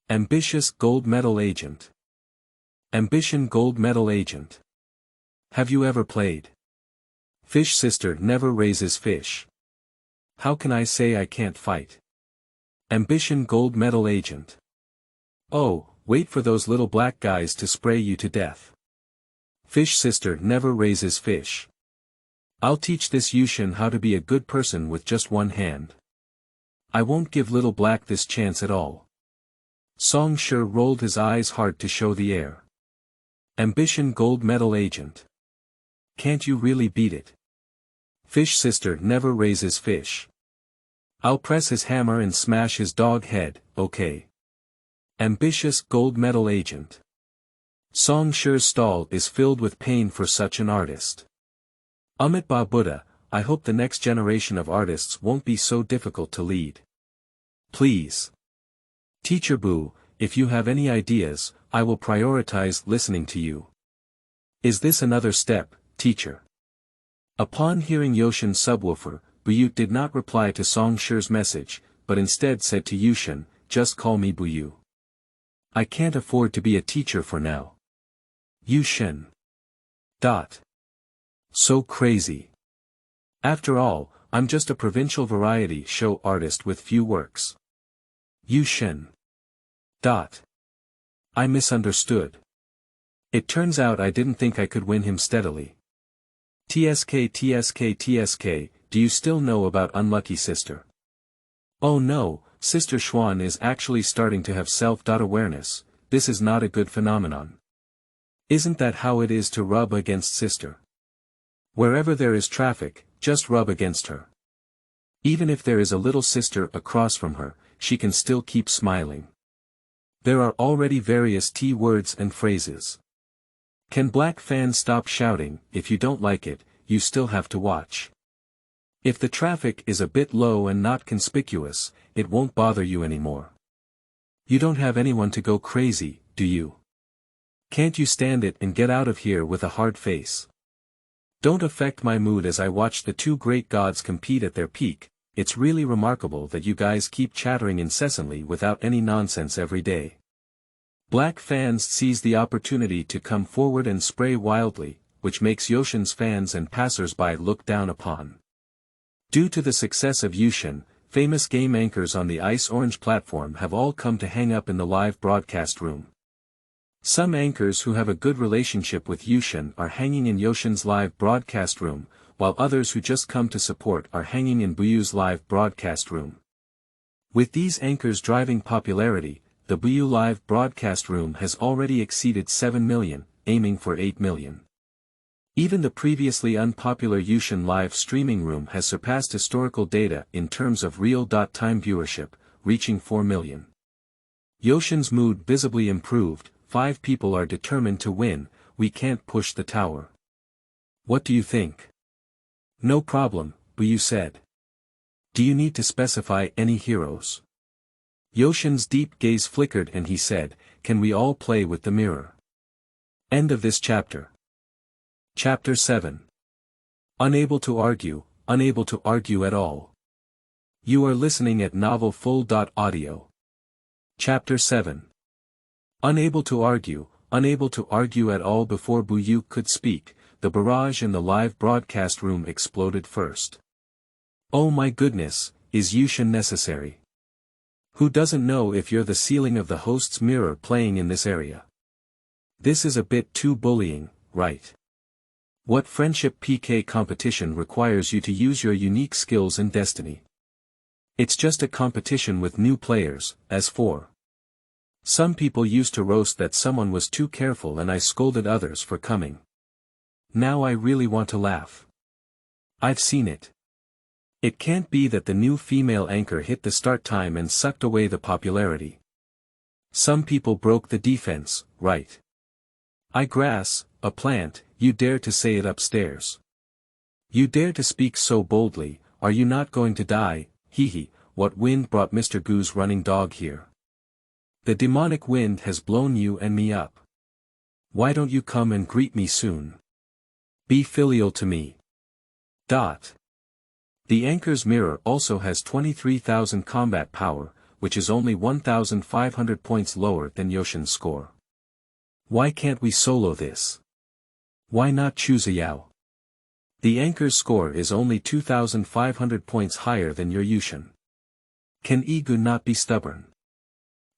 Ambitious gold medal agent. Ambition gold medal agent. Have you ever played? Fish sister never raises fish. How can I say I can't fight? Ambition gold medal agent. Oh, wait for those little black guys to spray you to death. Fish sister never raises fish. I'll teach this Yushin how to be a good person with just one hand. I won't give little black this chance at all. Song sure rolled his eyes hard to show the air. Ambition gold medal agent. Can't you really beat it? Fish sister never raises fish. I'll press his hammer and smash his dog head, okay. Ambitious gold medal agent. Song sure's stall is filled with pain for such an artist. Amit Ba Buddha, I hope the next generation of artists won't be so difficult to lead. Please. Teacher Boo, if you have any ideas, I will prioritize listening to you. Is this another step, teacher? Upon hearing Yoshin's subwoofer, Buyut did not reply to Song Shure's message, but instead said to Yushin, just call me Buyu. I can't afford to be a teacher for now. Yushin. So crazy. After all, I'm just a provincial variety show artist with few works. Yushin. I misunderstood. It turns out I didn't think I could win him steadily. TSK, do you still know about Unlucky Sister? Oh no, Sister Xuan is actually starting to have self-awareness, this is not a good phenomenon. Isn't that how it is to rub against Sister? Wherever there is traffic, just rub against her. Even if there is a little sister across from her, she can still keep smiling. There are already various T words and phrases. Can black fans stop shouting? If you don't like it, you still have to watch. If the traffic is a bit low and not conspicuous, it won't bother you anymore. You don't have anyone to go crazy, do you? Can't you stand it and get out of here with a hard face? Don't affect my mood as I watch the two great gods compete at their peak. It's really remarkable that you guys keep chattering incessantly without any nonsense every day. Black fans seize the opportunity to come forward and spray wildly, which makes Yoshin's fans and passers-by look down upon. Due to the success of Yushin, famous game anchors on the Ice Orange platform have all come to hang up in the live broadcast room. Some anchors who have a good relationship with Yushin are hanging in Yoshin's live broadcast room, while others who just come to support are hanging in Buyu's live broadcast room. With these anchors driving popularity, the Buyu live broadcast room has already exceeded 7 million, aiming for 8 million. Even the previously unpopular Yushin live streaming room has surpassed historical data in terms of real-time viewership, reaching 4 million. Yoshin's mood visibly improved, 5 people are determined to win, we can't push the tower. What do you think? No problem, Buyu said. Do you need to specify any heroes? Yoshin's deep gaze flickered and he said, can we all play with the mirror? End of this chapter. Chapter 7. Unable to argue at all. You are listening at novelfull.audio. Chapter 7. Unable to argue at all. Before Buyu could speak, the barrage in the live broadcast room exploded first. Oh my goodness, is Yushin necessary? Who doesn't know if you're the ceiling of the host's mirror playing in this area? This is a bit too bullying, right? What friendship PK competition requires you to use your unique skills and destiny? It's just a competition with new players, as for. Some people used to roast that someone was too careful and I scolded others for coming. Now I really want to laugh. I've seen it. It can't be that the new female anchor hit the start time and sucked away the popularity. Some people broke the defense, right? I grass, a plant, you dare to say it upstairs. You dare to speak so boldly, are you not going to die? Hee hee, what wind brought Mr. Goo's running dog here? The demonic wind has blown you and me up. Why don't you come and greet me soon? Be filial to me. The anchor's mirror also has 23,000 combat power, which is only 1,500 points lower than Yoshin's score. Why can't we solo this? Why not choose a Yao? The anchor's score is only 2,500 points higher than your Yushin. Can Igu not be stubborn?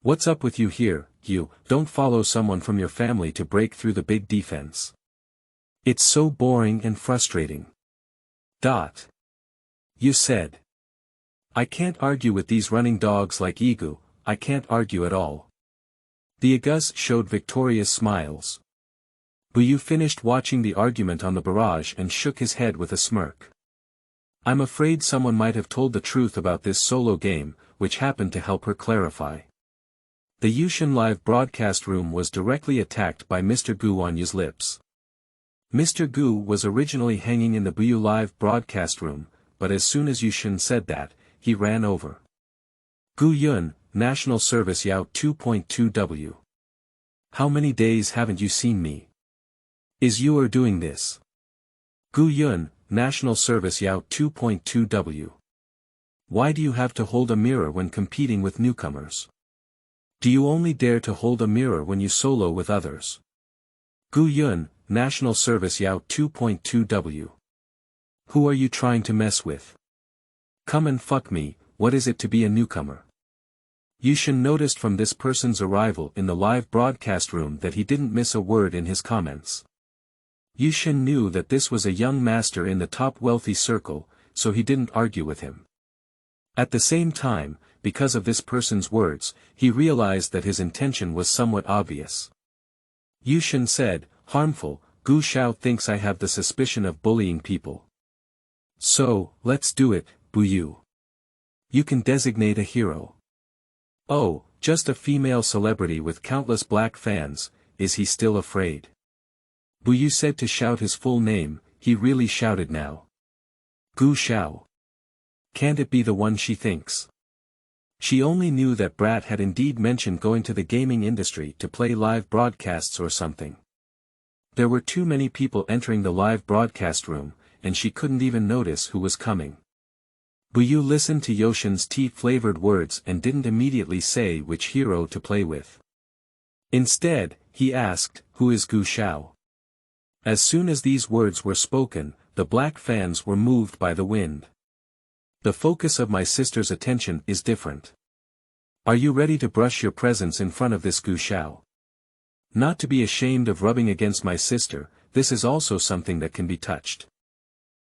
What's up with you here, you don't follow someone from your family to break through the big defense? It's so boring and frustrating. You said. I can't argue with these running dogs like Igu, I can't argue at all. The Agus showed victorious smiles. Buyu finished watching the argument on the barrage and shook his head with a smirk. I'm afraid someone might have told the truth about this solo game, which happened to help her clarify. The Yushin live broadcast room was directly attacked by Mr. Gu Wanyu's lips. Mr. Gu was originally hanging in the Buyu live broadcast room, but as soon as Yushin said that, he ran over. Gu Yun, National Service Yao 2.2W. How many days haven't you seen me? Is you are doing this? Gu Yun, National Service Yao 2.2W. Why do you have to hold a mirror when competing with newcomers? Do you only dare to hold a mirror when you solo with others? Gu Yun, National Service Yao 2.2W. Who are you trying to mess with? Come and fuck me, what is it to be a newcomer? Yushin noticed from this person's arrival in the live broadcast room that he didn't miss a word in his comments. Yushin knew that this was a young master in the top wealthy circle, so he didn't argue with him. At the same time, because of this person's words, he realized that his intention was somewhat obvious. Yushin said, harmful, Gu Xiao thinks I have the suspicion of bullying people. So, let's do it, Buyu. You can designate a hero. Oh, just a female celebrity with countless black fans, is he still afraid? Buyu said to shout his full name, he really shouted now. Gu Xiao. Can't it be the one she thinks? She only knew that Brat had indeed mentioned going to the gaming industry to play live broadcasts or something. There were too many people entering the live broadcast room, and she couldn't even notice who was coming. Buyu listened to Yoshin's tea-flavored words and didn't immediately say which hero to play with. Instead, he asked, who is Gu Xiao? As soon as these words were spoken, the black fans were moved by the wind. The focus of my sister's attention is different. Are you ready to brush your presence in front of this Gu Xiao? Not to be ashamed of rubbing against my sister, this is also something that can be touched.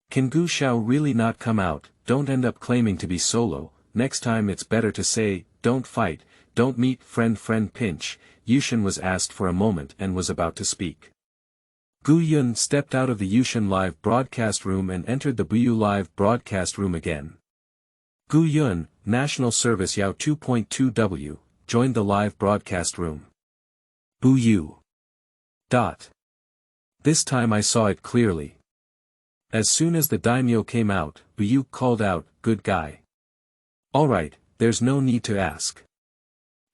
Can Gu Xiao really not come out? Don't end up claiming to be solo, next time it's better to say, don't fight, don't meet friend pinch. Yushin was asked for a moment and was about to speak. Gu Yun stepped out of the Yushin live broadcast room and entered the Buyu live broadcast room again. Gu Yun, National Service Yao 2.2W, joined the live broadcast room. Buyu. This time I saw it clearly. As soon as the daimyo came out, Buyu called out, good guy. Alright, there's no need to ask.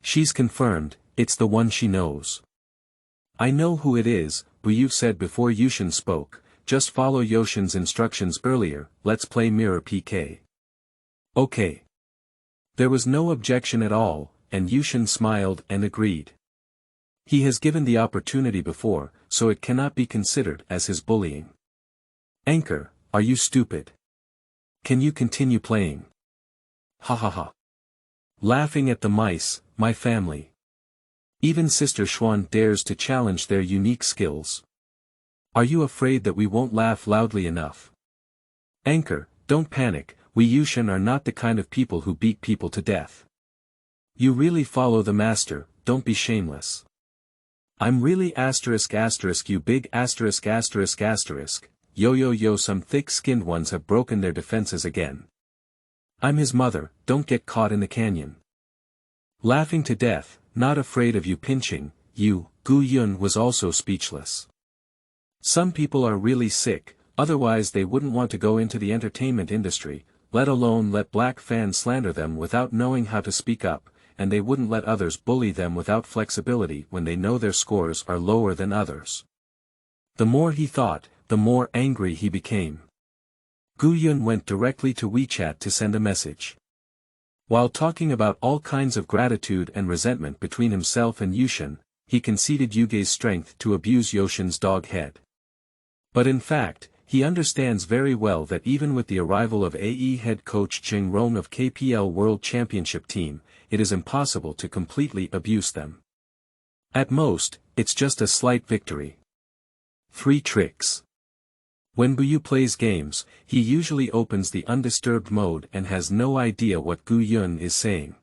She's confirmed, it's the one she knows. I know who it is, Buyu said before Yushin spoke, just follow Yoshin's instructions earlier, let's play mirror PK. Okay. There was no objection at all, and Yushin smiled and agreed. He has given the opportunity before, so it cannot be considered as his bullying. Anchor, are you stupid? Can you continue playing? Ha ha ha. Laughing at the mice, my family. Even Sister Xuan dares to challenge their unique skills. Are you afraid that we won't laugh loudly enough? Anchor, don't panic, we Yushin are not the kind of people who beat people to death. You really follow the master, don't be shameless. I'm really you big ****. Yo, some thick-skinned ones have broken their defenses again. I'm his mother, don't get caught in the canyon. Laughing to death, not afraid of you pinching, you, Gu Yun was also speechless. Some people are really sick, otherwise they wouldn't want to go into the entertainment industry, let alone let black fans slander them without knowing how to speak up, and they wouldn't let others bully them without flexibility when they know their scores are lower than others. The more he thought, the more angry he became. Gu Yun went directly to WeChat to send a message. While talking about all kinds of gratitude and resentment between himself and Yushin, he conceded Yuge's strength to abuse Yoshin's dog head. But in fact, he understands very well that even with the arrival of AE head coach Jing Rong of KPL World Championship team, it is impossible to completely abuse them. At most, it's just a slight victory. 3 tricks. When Buyu plays games, he usually opens the undisturbed mode and has no idea what Gu Yun is saying.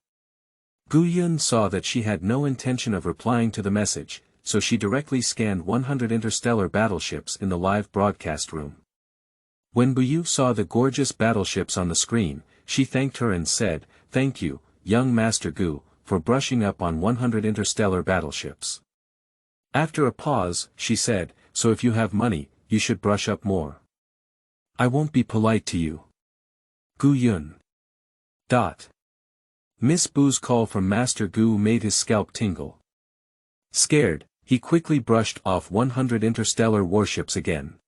Gu Yun saw that she had no intention of replying to the message, so she directly scanned 100 interstellar battleships in the live broadcast room. When Buyu saw the gorgeous battleships on the screen, she thanked her and said, "Thank you, young Master Gu, for brushing up on 100 interstellar battleships." After a pause, she said, "So if you have money, you should brush up more. I won't be polite to you." Gu Yun. Miss Bu's call from Master Gu made his scalp tingle. Scared, he quickly brushed off 100 interstellar warships again.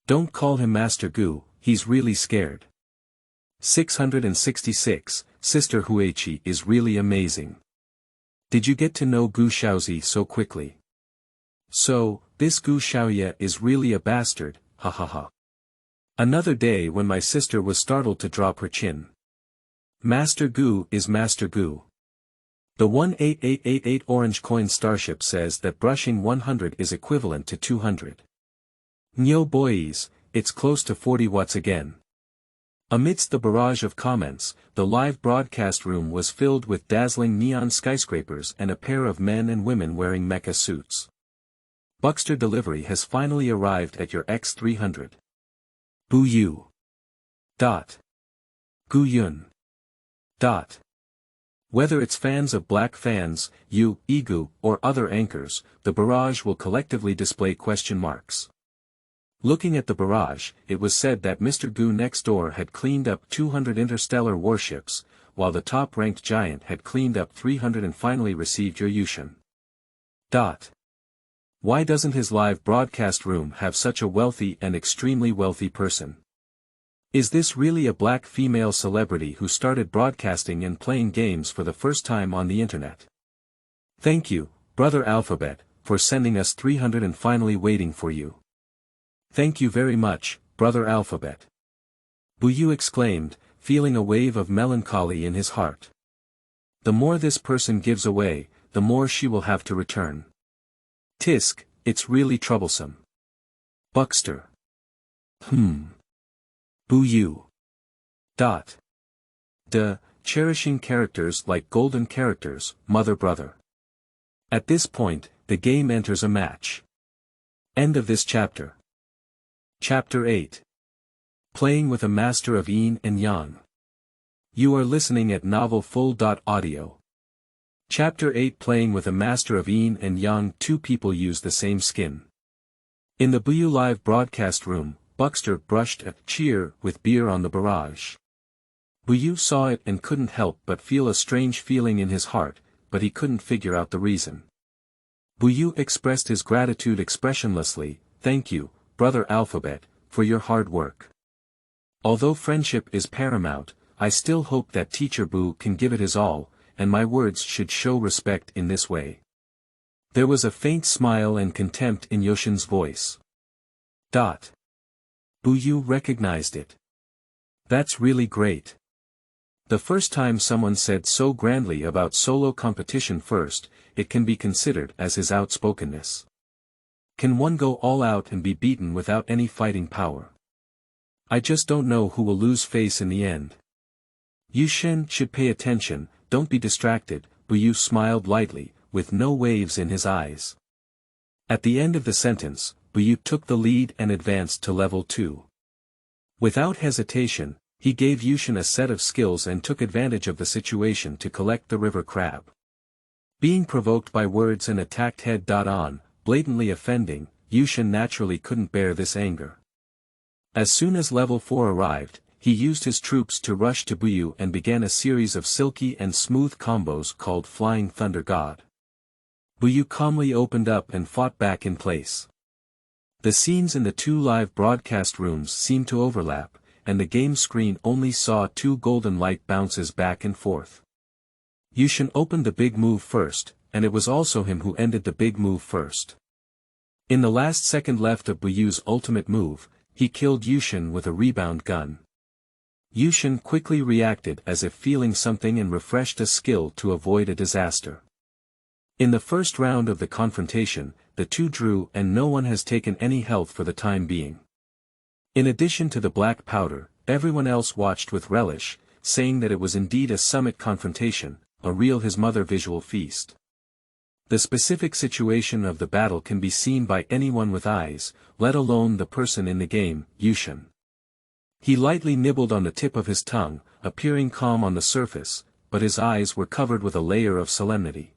Don't call him Master Gu, he's really scared. 666, Sister Huichi is really amazing. Did you get to know Gu Shaozi so quickly? So, this Gu Shaoye is really a bastard, ha ha ha. Another day when my sister was startled to drop her chin. Master Gu is Master Gu. The 18888 orange coin starship says that brushing 100 is equivalent to 200. Nyo boys, it's close to 40 watts again. Amidst the barrage of comments, the live broadcast room was filled with dazzling neon skyscrapers and a pair of men and women wearing mecha suits. Buckster delivery has finally arrived at your X300. Buyu. Gu Yun. Whether it's fans of black fans, Igu, or other anchors, the barrage will collectively display question marks. Looking at the barrage, it was said that Mr. Gu next door had cleaned up 200 interstellar warships, while the top-ranked giant had cleaned up 300 and finally received your Yushin. Why doesn't his live broadcast room have such a wealthy and extremely wealthy person? Is this really a black female celebrity who started broadcasting and playing games for the first time on the internet? Thank you, Brother Alphabet, for sending us 300 and finally waiting for you. Thank you very much, Brother Alphabet. Buyu exclaimed, feeling a wave of melancholy in his heart. The more this person gives away, the more she will have to return. Tisk, it's really troublesome. Buckster. Buyu. Cherishing characters like golden characters, mother-brother. At this point, the game enters a match. End of this chapter. Chapter 8. Playing with a Master of Yin and Yang. You are listening at Novel Full.audio. Chapter 8. Playing with a Master of Yin and Yang. 2 people use the same skin. In the Buyu live broadcast room, Buckster brushed a cheer with beer on the barrage. Buyu saw it and couldn't help but feel a strange feeling in his heart, but he couldn't figure out the reason. Buyu expressed his gratitude expressionlessly, "Thank you, Brother Alphabet, for your hard work. Although friendship is paramount, I still hope that Teacher Bu can give it his all, and my words should show respect in this way." There was a faint smile and contempt in Yoshin's voice. Buyu recognized it. That's really great. The first time someone said so grandly about solo competition first, it can be considered as his outspokenness. Can one go all out and be beaten without any fighting power? I just don't know who will lose face in the end. Yushin should pay attention, don't be distracted. Buyu smiled lightly, with no waves in his eyes. At the end of the sentence, Buyu took the lead and advanced to level 2. Without hesitation, he gave Yushin a set of skills and took advantage of the situation to collect the river crab. Being provoked by words and attacked head-on, blatantly offending, Yushin naturally couldn't bear this anger. As soon as level 4 arrived, he used his troops to rush to Buyu and began a series of silky and smooth combos called Flying Thunder God. Buyu calmly opened up and fought back in place. The scenes in the two live broadcast rooms seemed to overlap, and the game screen only saw two golden light bounces back and forth. Yushin opened the big move first, and it was also him who ended the big move first. In the last second left of Buyu's ultimate move, he killed Yushin with a rebound gun. Yushin quickly reacted as if feeling something and refreshed a skill to avoid a disaster. In the first round of the confrontation, the two drew and no one has taken any health for the time being. In addition to the black powder, everyone else watched with relish, saying that it was indeed a summit confrontation, a real his mother visual feast. The specific situation of the battle can be seen by anyone with eyes, let alone the person in the game, Yushin. He lightly nibbled on the tip of his tongue, appearing calm on the surface, but his eyes were covered with a layer of solemnity.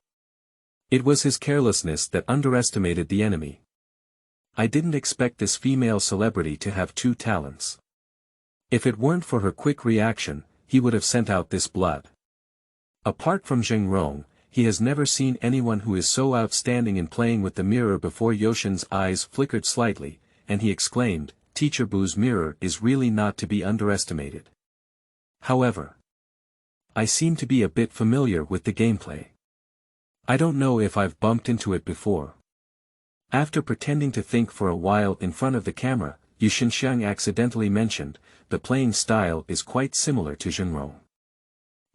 It was his carelessness that underestimated the enemy. I didn't expect this female celebrity to have two talents. If it weren't for her quick reaction, he would have sent out this blood. Apart from Zheng Rong, he has never seen anyone who is so outstanding in playing with the mirror before. Yoshin's eyes flickered slightly, and he exclaimed, Teacher Bu's mirror is really not to be underestimated. However, I seem to be a bit familiar with the gameplay. I don't know if I've bumped into it before. After pretending to think for a while in front of the camera, Yushin Xiang accidentally mentioned, the playing style is quite similar to Zhengrong.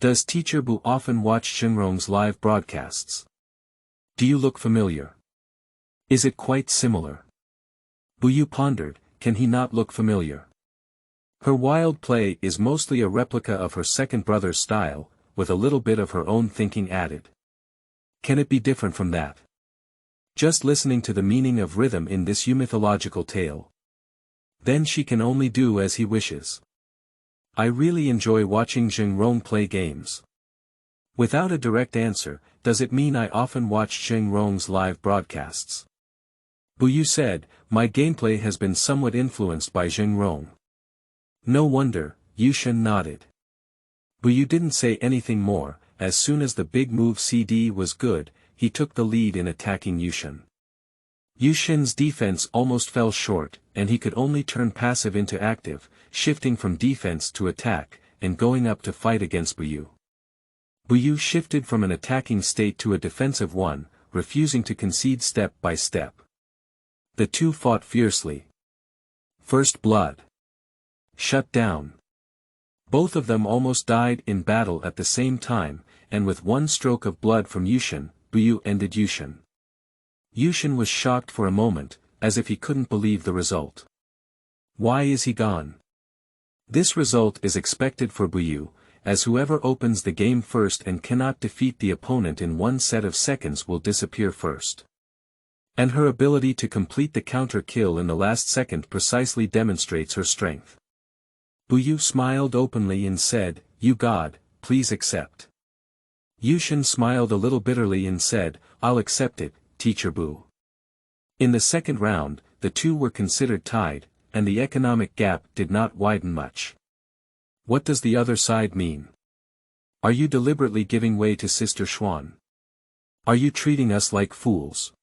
Does Teacher Bu often watch Zhengrong's live broadcasts? Do you look familiar? Is it quite similar? Buyu pondered, can he not look familiar? Her wild play is mostly a replica of her second brother's style, with a little bit of her own thinking added. Can it be different from that? Just listening to the meaning of rhythm in this mythological tale. Then she can only do as he wishes. I really enjoy watching Zheng Rong play games. Without a direct answer, does it mean I often watch Zheng Rong's live broadcasts? Buyu said, my gameplay has been somewhat influenced by Zheng Rong. No wonder, Yushin nodded. Buyu didn't say anything more. As soon as the big move CD was good, he took the lead in attacking Yushin. Yushin's defense almost fell short, and he could only turn passive into active, shifting from defense to attack, and going up to fight against Buyu. Buyu shifted from an attacking state to a defensive one, refusing to concede step by step. The two fought fiercely. First blood. Shut down. Both of them almost died in battle at the same time, and with one stroke of blood from Yushin, Buyu ended Yushin. Yushin was shocked for a moment, as if he couldn't believe the result. Why is he gone? This result is expected for Buyu, as whoever opens the game first and cannot defeat the opponent in one set of seconds will disappear first. And her ability to complete the counter kill in the last second precisely demonstrates her strength. Buyu smiled openly and said, You God, please accept. Yushin smiled a little bitterly and said, I'll accept it, Teacher Bu. In the second round, the two were considered tied, and the economic gap did not widen much. What does the other side mean? Are you deliberately giving way to Sister Xuan? Are you treating us like fools?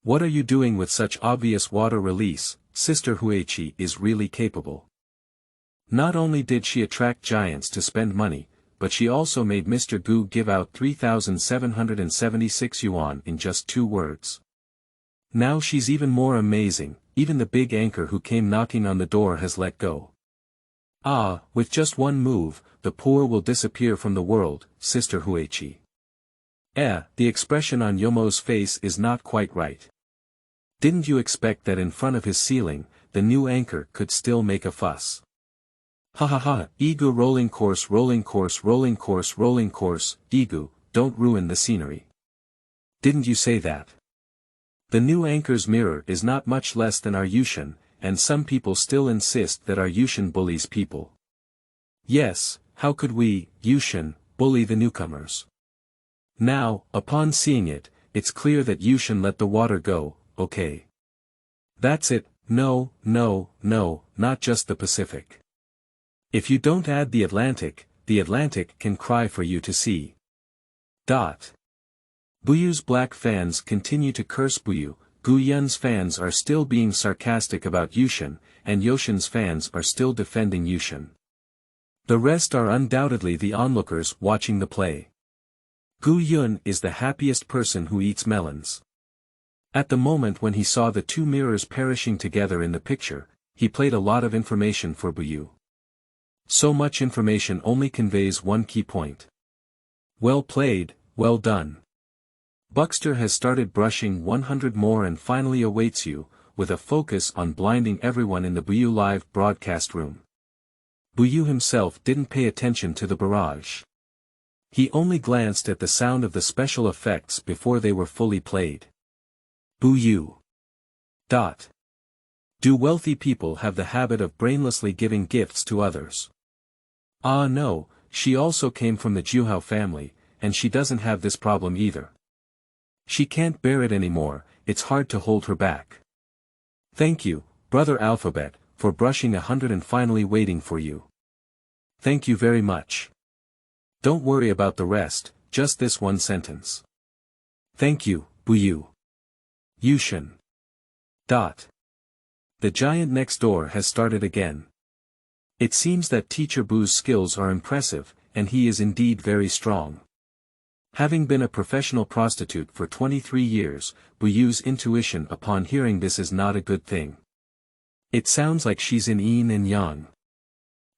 What are you doing with such obvious water release? Sister Huichi is really capable. Not only did she attract giants to spend money, but she also made Mr. Gu give out 3,776 yuan in just 2 words. Now she's even more amazing, even the big anchor who came knocking on the door has let go. Ah, with just one move, the poor will disappear from the world, Sister Huichi. The expression on Yomo's face is not quite right. Didn't you expect that in front of his ceiling, the new anchor could still make a fuss? Ha ha ha, Igu rolling course, Igu, don't ruin the scenery. Didn't you say that? The new anchor's mirror is not much less than our Yushin, and some people still insist that our Yushin bullies people. Yes, how could we, Yushin, bully the newcomers? Now, upon seeing it, it's clear that Yushin let the water go, okay. That's it, no, no, no, not just the Pacific. If you don't add the Atlantic can cry for you to see. Buyu's black fans continue to curse Buyu, Gu Yun's fans are still being sarcastic about Yushin, and Yoshin's fans are still defending Yushin. The rest are undoubtedly the onlookers watching the play. Gu Yun is the happiest person who eats melons. At the moment when he saw the two mirrors perishing together in the picture, he played a lot of information for Buyu. So much information only conveys one key point. Well played, well done. Buckster has started brushing 100 more and finally awaits you, with a focus on blinding everyone in the Buyu live broadcast room. Buyu himself didn't pay attention to the barrage. He only glanced at the sound of the special effects before they were fully played. Buyu. Do wealthy people have the habit of brainlessly giving gifts to others? Ah no, she also came from the Juhao family, and she doesn't have this problem either. She can't bear it anymore, it's hard to hold her back. Thank you, Brother Alphabet, for brushing 100 and finally waiting for you. Thank you very much. Don't worry about the rest, just this one sentence. Thank you, Buyu. Yushin. The giant next door has started again. It seems that Teacher Bu's skills are impressive, and he is indeed very strong. Having been a professional prostitute for 23 years, Buyu's intuition upon hearing this is not a good thing. It sounds like she's in yin and yang.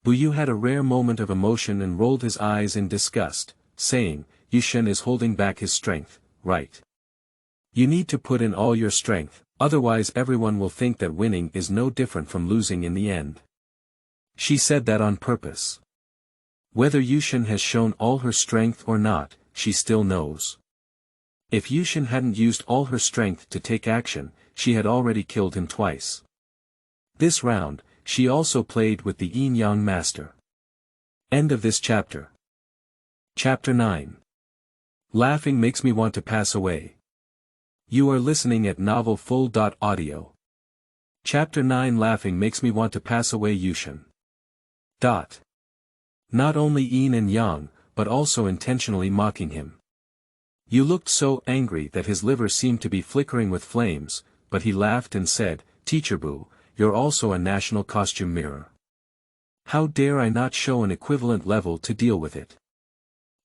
Buyu had a rare moment of emotion and rolled his eyes in disgust, saying, Yushin is holding back his strength, right? You need to put in all your strength, otherwise everyone will think that winning is no different from losing in the end. She said that on purpose. Whether Yushin has shown all her strength or not, she still knows. If Yushin hadn't used all her strength to take action, she had already killed him twice. This round, she also played with the yin-yang master. End of this chapter. Chapter 9. Laughing makes me want to pass away. You are listening at novelfull.audio. Chapter 9. Laughing makes me want to pass away. Yushin. Not only yin and yang, but also intentionally mocking him. You looked so angry that his liver seemed to be flickering with flames, but he laughed and said, Teacher Bu, you're also a national costume mirror. How dare I not show an equivalent level to deal with it?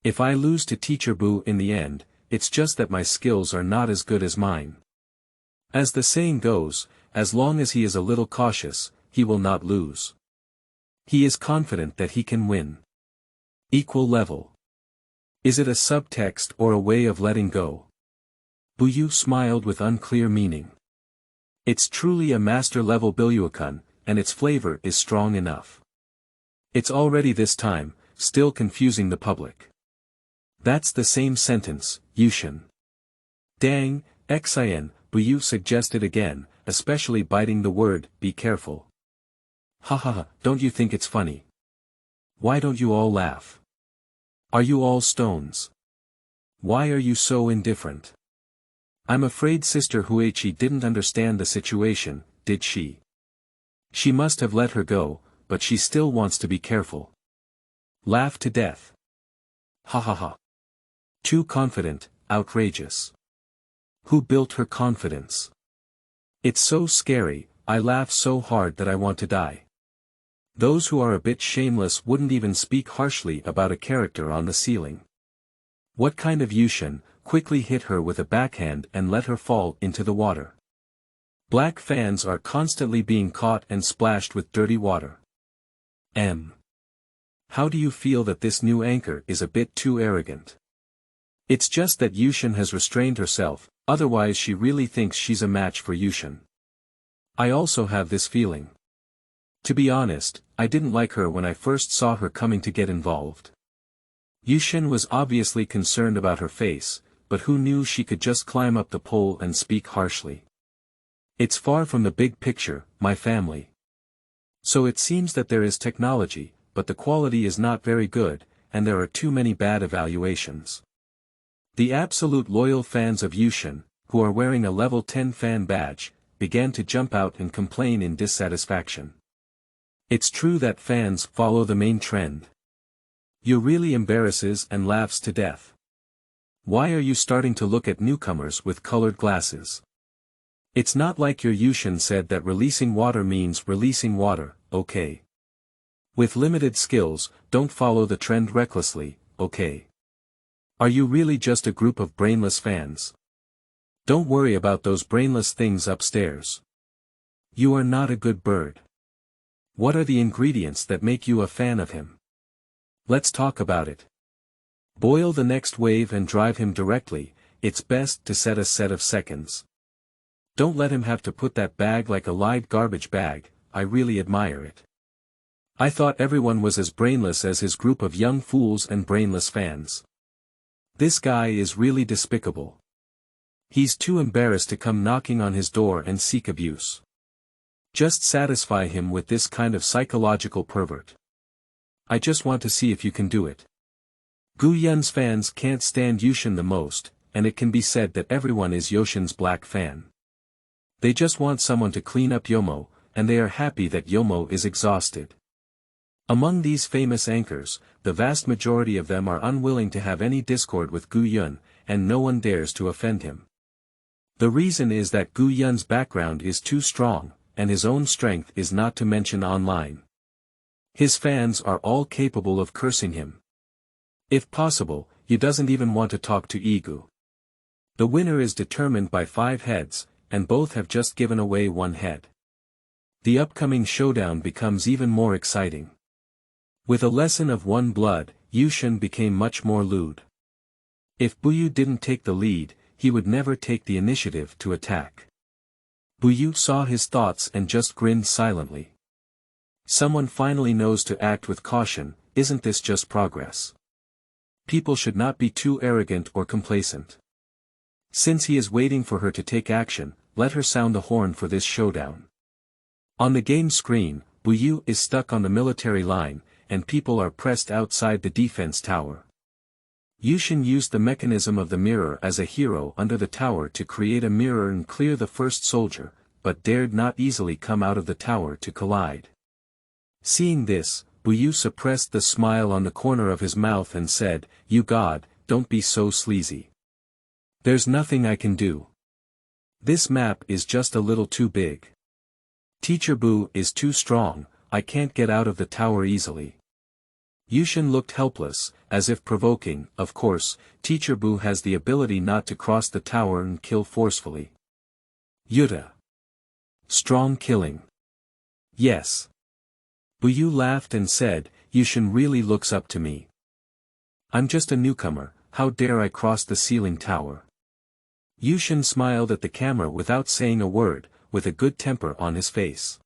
If I lose to Teacher Bu in the end, it's just that my skills are not as good as mine. As the saying goes, as long as he is a little cautious, he will not lose. He is confident that he can win. Equal level. Is it a subtext or a way of letting go? Buyu smiled with unclear meaning. It's truly a master-level Bilyuakun, and its flavor is strong enough. It's already this time, still confusing the public. That's the same sentence, Yushin. Dang, Xin, Buyu suggested again, especially biting the word, be careful. Haha, don't you think it's funny? Why don't you all laugh? Are you all stones? Why are you so indifferent? I'm afraid Sister Huichi didn't understand the situation, did she? She must have let her go, but she still wants to be careful. Laugh to death. Ha ha ha. Too confident, outrageous. Who built her confidence? It's so scary, I laugh so hard that I want to die. Those who are a bit shameless wouldn't even speak harshly about a character on the ceiling. What kind of Yushin, quickly hit her with a backhand and let her fall into the water. Black fans are constantly being caught and splashed with dirty water. How do you feel that this new anchor is a bit too arrogant? It's just that Yushin has restrained herself, otherwise she really thinks she's a match for Yushin. I also have this feeling. To be honest, I didn't like her when I first saw her coming to get involved. Yushin was obviously concerned about her face, but who knew she could just climb up the pole and speak harshly. It's far from the big picture, my family. So it seems that there is technology, but the quality is not very good, and there are too many bad evaluations. The absolute loyal fans of Yushin, who are wearing a level 10 fan badge, began to jump out and complain in dissatisfaction. It's true that fans follow the main trend. You really embarrasses and laughs to death. Why are you starting to look at newcomers with colored glasses? It's not like your Yushin said that releasing water means releasing water, okay? With limited skills, don't follow the trend recklessly, okay? Are you really just a group of brainless fans? Don't worry about those brainless things upstairs. You are not a good bird. What are the ingredients that make you a fan of him? Let's talk about it. Boil the next wave and drive him directly. It's best to set a set of seconds. Don't let him have to put that bag like a light garbage bag. I really admire it. I thought everyone was as brainless as his group of young fools and brainless fans. This guy is really despicable. He's too embarrassed to come knocking on his door and seek abuse. Just satisfy him with this kind of psychological pervert. I just want to see if you can do it. Gu Yun's fans can't stand Yushin the most, and it can be said that everyone is Yushin's black fan. They just want someone to clean up Yomo, and they are happy that Yomo is exhausted. Among these famous anchors, the vast majority of them are unwilling to have any discord with Gu Yun, and no one dares to offend him. The reason is that Gu Yun's background is too strong, and his own strength is not to mention online. His fans are all capable of cursing him. If possible, he doesn't even want to talk to Igu. The winner is determined by 5 heads, and both have just given away 1 head. The upcoming showdown becomes even more exciting. With a lesson of 1 blood, Yushin became much more lewd. If Buyu didn't take the lead, he would never take the initiative to attack. Buyu saw his thoughts and just grinned silently. Someone finally knows to act with caution. Isn't this just progress? People should not be too arrogant or complacent. Since he is waiting for her to take action, let her sound the horn for this showdown. On the game screen, Buyu is stuck on the military line, and people are pressed outside the defense tower. Yushin used the mechanism of the mirror as a hero under the tower to create a mirror and clear the first soldier, but dared not easily come out of the tower to collide. Seeing this, Buyu suppressed the smile on the corner of his mouth and said, "You god, don't be so sleazy. There's nothing I can do. This map is just a little too big. Teacher Bu is too strong, I can't get out of the tower easily." Yushin looked helpless, as if provoking. Of course, Teacher Bu has the ability not to cross the tower and kill forcefully. Yuta. Strong killing. Yes. Buyu laughed and said, "Yushin really looks up to me. I'm just a newcomer, how dare I cross the ceiling tower?" Yushin smiled at the camera without saying a word, with a good temper on his face.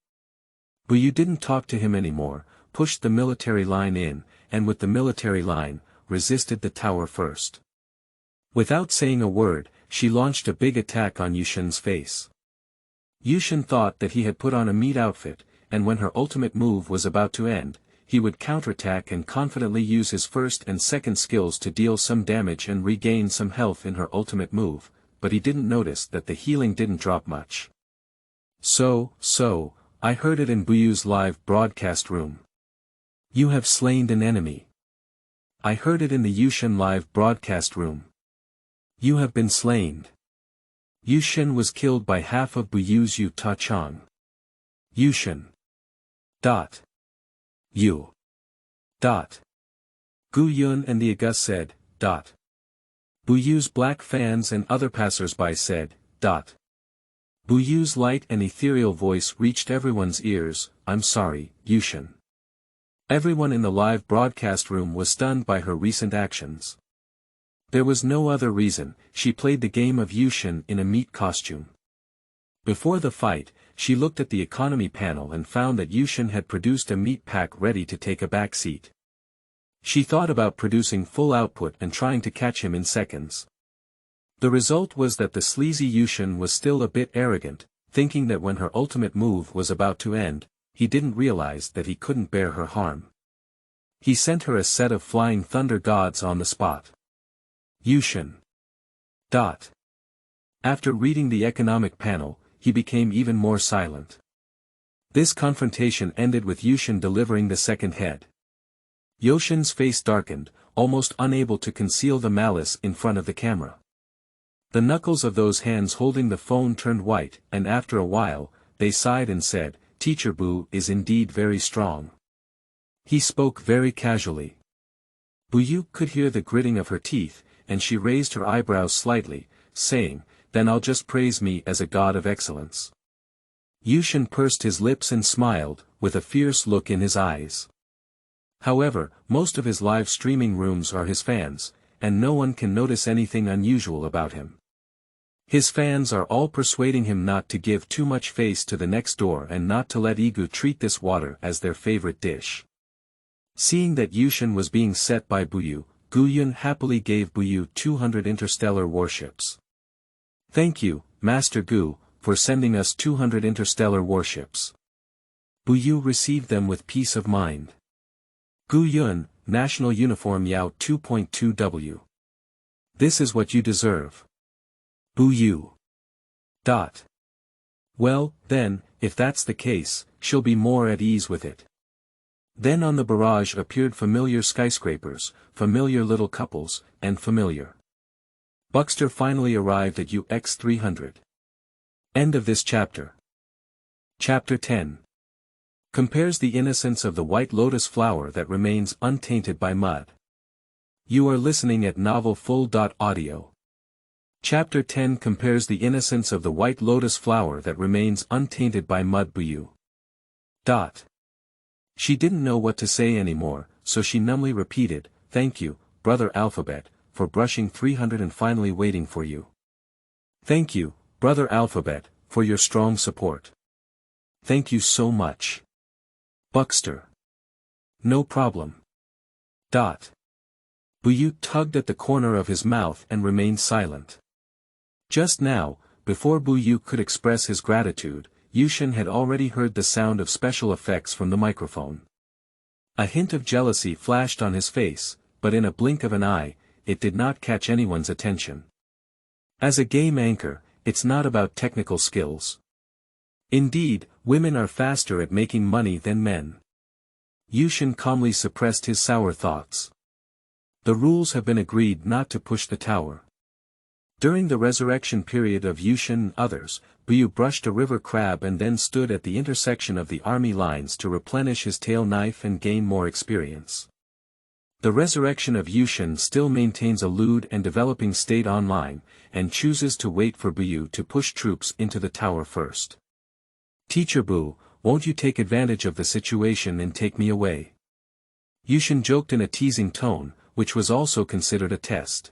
Buyu didn't talk to him anymore, pushed the military line in, and with the military line, resisted the tower first. Without saying a word, she launched a big attack on Yushin's face. Yushin thought that he had put on a meat outfit, and when her ultimate move was about to end, he would counterattack and confidently use his first and second skills to deal some damage and regain some health in her ultimate move, but he didn't notice that the healing didn't drop much. So, I heard it in Buyu's live broadcast room. You have slain an enemy. I heard it in the Yushin live broadcast room. You have been slain. Yushin was killed by half of Buyu's Yu Ta Chang. Yushin. You. Gu Yun and the August said, Buyu's black fans and other passers-by said, Buyu's light and ethereal voice reached everyone's ears. I'm sorry, Yushin. Everyone in the live broadcast room was stunned by her recent actions. There was no other reason. She played the game of Yushin in a meat costume. Before the fight, she looked at the economy panel and found that Yushin had produced a meat pack ready to take a back seat. She thought about producing full output and trying to catch him in seconds. The result was that the sleazy Yushin was still a bit arrogant, thinking that when her ultimate move was about to end, he didn't realize that he couldn't bear her harm. He sent her a set of flying thunder gods on the spot. Yushin. After reading the economic panel, he became even more silent. This confrontation ended with Yushin delivering the second head. Yoshin's face darkened, almost unable to conceal the malice in front of the camera. The knuckles of those hands holding the phone turned white, and after a while, they sighed and said, "Teacher Bu is indeed very strong." He spoke very casually. Bu could hear the gritting of her teeth, and she raised her eyebrows slightly, saying, "Then I'll just praise me as a god of excellence." Yushin pursed his lips and smiled, with a fierce look in his eyes. However, most of his live streaming rooms are his fans, and no one can notice anything unusual about him. His fans are all persuading him not to give too much face to the next door and not to let Igu treat this water as their favorite dish. Seeing that Yushin was being set by Buyu, Guyun happily gave Buyu 200 interstellar warships. "Thank you, Master Gu, for sending us 200 interstellar warships." Buyu received them with peace of mind. Guyun, National Uniform Yao 2.2W. This is what you deserve. Buyu. Well, then, if that's the case, she'll be more at ease with it. Then on the barrage appeared familiar skyscrapers, familiar little couples, and familiar. Buxter finally arrived at UX 300. End of this chapter. Chapter 10. Compares the innocence of the white lotus flower that remains untainted by mud. You are listening at novelfull.audio. Chapter 10 compares the innocence of the white lotus flower that remains untainted by mud. Buyu. She didn't know what to say anymore, so she numbly repeated, "Thank you, Brother Alphabet, for brushing 300 and finally waiting for you. Thank you, Brother Alphabet, for your strong support. Thank you so much. Buxter. No problem." Buyu tugged at the corner of his mouth and remained silent. Just now, before Buyu could express his gratitude, Yushin had already heard the sound of special effects from the microphone. A hint of jealousy flashed on his face, but in a blink of an eye, it did not catch anyone's attention. As a game anchor, it's not about technical skills. Indeed, women are faster at making money than men. Yushin calmly suppressed his sour thoughts. The rules have been agreed not to push the tower. During the resurrection period of Yushin and others, Buyu brushed a river crab and then stood at the intersection of the army lines to replenish his tail knife and gain more experience. The resurrection of Yushin still maintains a lewd and developing state online, and chooses to wait for Buyu to push troops into the tower first. "Teacher Bu, won't you take advantage of the situation and take me away?" Yushin joked in a teasing tone, which was also considered a test.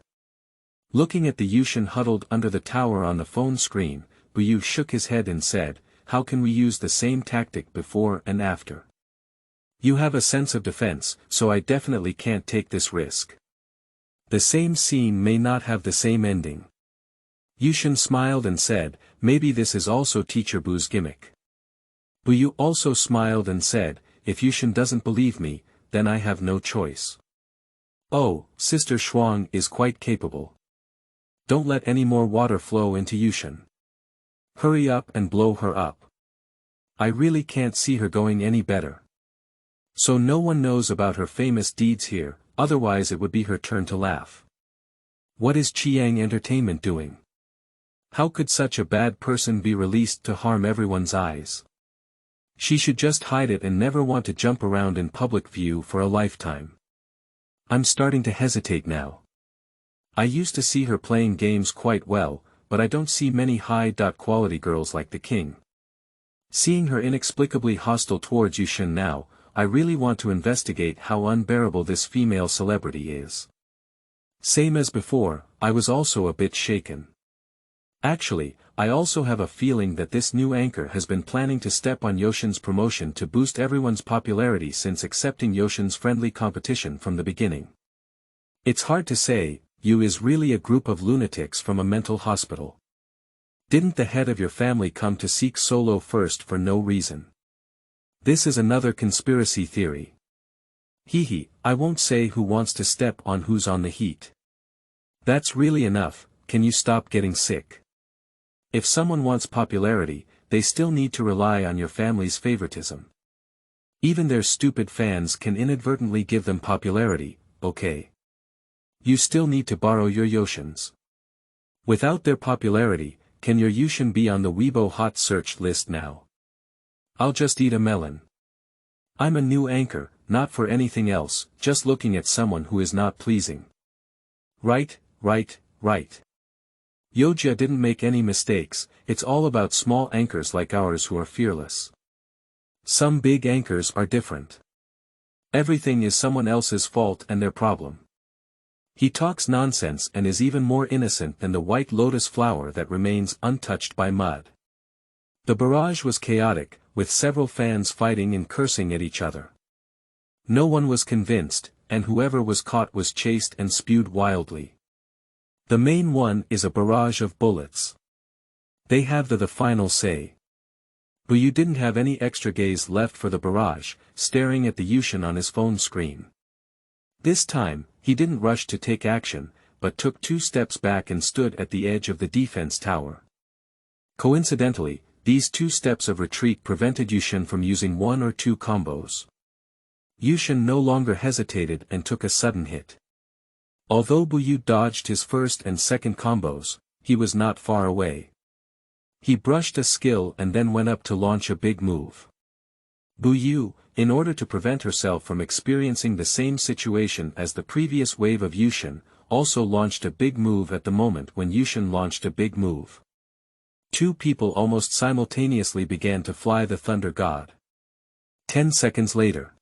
Looking at the Yushin huddled under the tower on the phone screen, Buyu shook his head and said, "How can we use the same tactic before and after? You have a sense of defense, so I definitely can't take this risk. The same scene may not have the same ending." Yushin smiled and said, "Maybe this is also Teacher Bu's gimmick." Buyu also smiled and said, "If Yushin doesn't believe me, then I have no choice. Oh, Sister Shuang is quite capable. Don't let any more water flow into Yushin. Hurry up and blow her up. I really can't see her going any better. So no one knows about her famous deeds here, otherwise it would be her turn to laugh. What is Chiang Entertainment doing? How could such a bad person be released to harm everyone's eyes? She should just hide it and never want to jump around in public view for a lifetime. I'm starting to hesitate now. I used to see her playing games quite well, but I don't see many high-quality girls like the king. Seeing her inexplicably hostile towards Yushin now, I really want to investigate how unbearable this female celebrity is." Same as before, I was also a bit shaken. Actually, I also have a feeling that this new anchor has been planning to step on Yoshin's promotion to boost everyone's popularity since accepting Yoshin's friendly competition from the beginning. It's hard to say, you is really a group of lunatics from a mental hospital. Didn't the head of your family come to seek solo first for no reason? This is another conspiracy theory. Hehe, I won't say who wants to step on who's on the heat. That's really enough, can you stop getting sick? If someone wants popularity, they still need to rely on your family's favoritism. Even their stupid fans can inadvertently give them popularity, okay? You still need to borrow your Yoshins. Without their popularity, can your Yushin be on the Weibo hot search list now? I'll just eat a melon. I'm a new anchor, not for anything else, just looking at someone who is not pleasing. Right. Yoja didn't make any mistakes, it's all about small anchors like ours who are fearless. Some big anchors are different. Everything is someone else's fault and their problem. He talks nonsense and is even more innocent than the white lotus flower that remains untouched by mud. The barrage was chaotic, with several fans fighting and cursing at each other. No one was convinced, and whoever was caught was chased and spewed wildly. The main one is a barrage of bullets. They have the final say. Buyu didn't have any extra gaze left for the barrage, staring at the Yushin on his phone screen. This time, he didn't rush to take action, but took 2 steps back and stood at the edge of the defense tower. Coincidentally, these 2 steps of retreat prevented Yushin from using 1 or 2 combos. Yushin no longer hesitated and took a sudden hit. Although Buyu dodged his first and second combos, he was not far away. He brushed a skill and then went up to launch a big move. Buyu, in order to prevent herself from experiencing the same situation as the previous wave of Yushin, also launched a big move at the moment when Yushin launched a big move. 2 people almost simultaneously began to fly the Thunder God. 10 seconds later.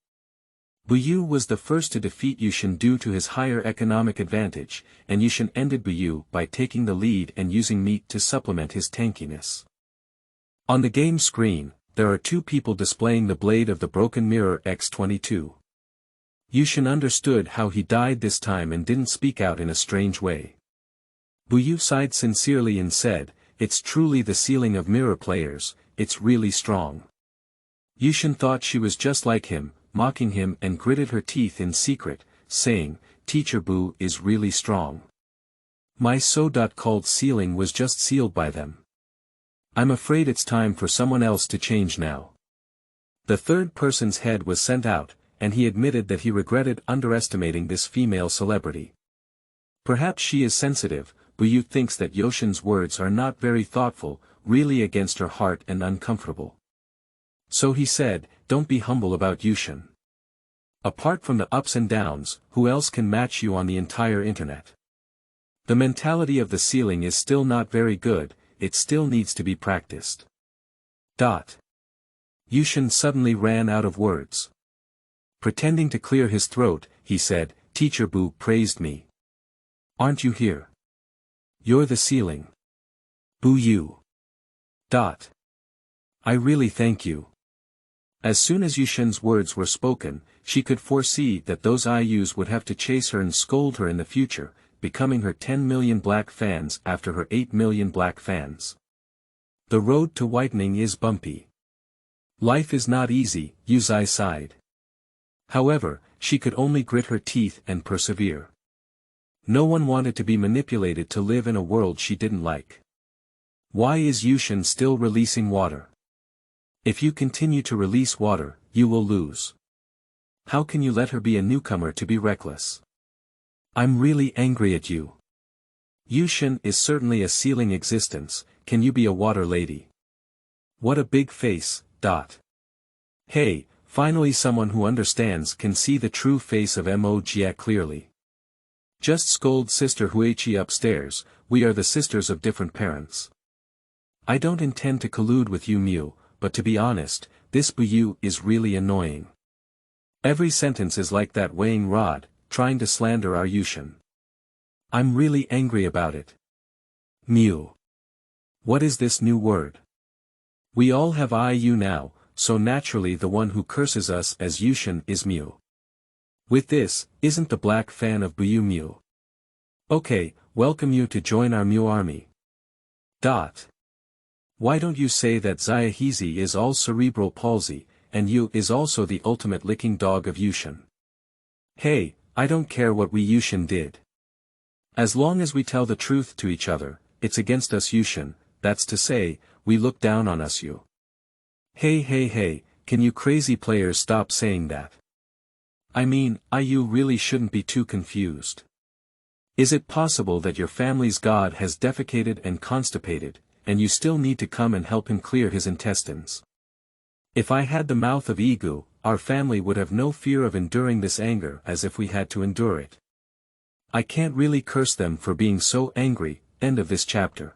Buyu was the first to defeat Yushin due to his higher economic advantage, and Yushin ended Buyu by taking the lead and using meat to supplement his tankiness. On the game screen, there are 2 people displaying the blade of the broken mirror X22. Yushin understood how he died this time and didn't speak out in a strange way. Buyu sighed sincerely and said, "It's truly the ceiling of mirror players, it's really strong." Yushin thought she was just like him, mocking him and gritted her teeth in secret, saying, "Teacher Bu is really strong. My so-called ceiling was just sealed by them. I'm afraid it's time for someone else to change now." The third person's head was sent out, and he admitted that he regretted underestimating this female celebrity. Perhaps she is sensitive, Buyu thinks that Yoshin's words are not very thoughtful, really against her heart and uncomfortable. So he said, "Don't be humble about Yushin. Apart from the ups and downs, who else can match you on the entire internet? The mentality of the ceiling is still not very good, it still needs to be practiced." Yushin suddenly ran out of words. Pretending to clear his throat, he said, "Teacher Bu praised me. Aren't you here? You're the ceiling. Buyu. I really thank you." As soon as Yushin's words were spoken, she could foresee that those IUs would have to chase her and scold her in the future, becoming her 10 million black fans after her 8 million black fans. The road to whitening is bumpy. Life is not easy, Yuzai sighed. However, she could only grit her teeth and persevere. No one wanted to be manipulated to live in a world she didn't like. Why is Yushin still releasing water? If you continue to release water, you will lose. How can you let her be a newcomer to be reckless? I'm really angry at you. Yushin is certainly a ceiling existence, can you be a water lady? What a big face, Hey, finally someone who understands can see the true face of Mo Jia clearly. Just scold Sister Huichi upstairs, we are the sisters of different parents. I don't intend to collude with you Miu, but to be honest, this Buyu is really annoying. Every sentence is like that weighing rod, trying to slander our Yushin. I'm really angry about it. Miu. What is this new word? We all have IU now, so naturally the one who curses us as Yushin is Miu. With this, isn't the black fan of Buyu Miu? Okay, welcome you to join our Miu army. Why don't you say that Zayahizi is all cerebral palsy, and you is also the ultimate licking dog of Yushin? Hey, I don't care what we Yushin did. As long as we tell the truth to each other, it's against us Yushin, that's to say, we look down on us you. Hey, can you crazy players stop saying that? I mean, you really shouldn't be too confused. Is it possible that your family's god has defecated and constipated, and you still need to come and help him clear his intestines? If I had the mouth of Igu, our family would have no fear of enduring this anger as if we had to endure it. I can't really curse them for being so angry. End of this chapter.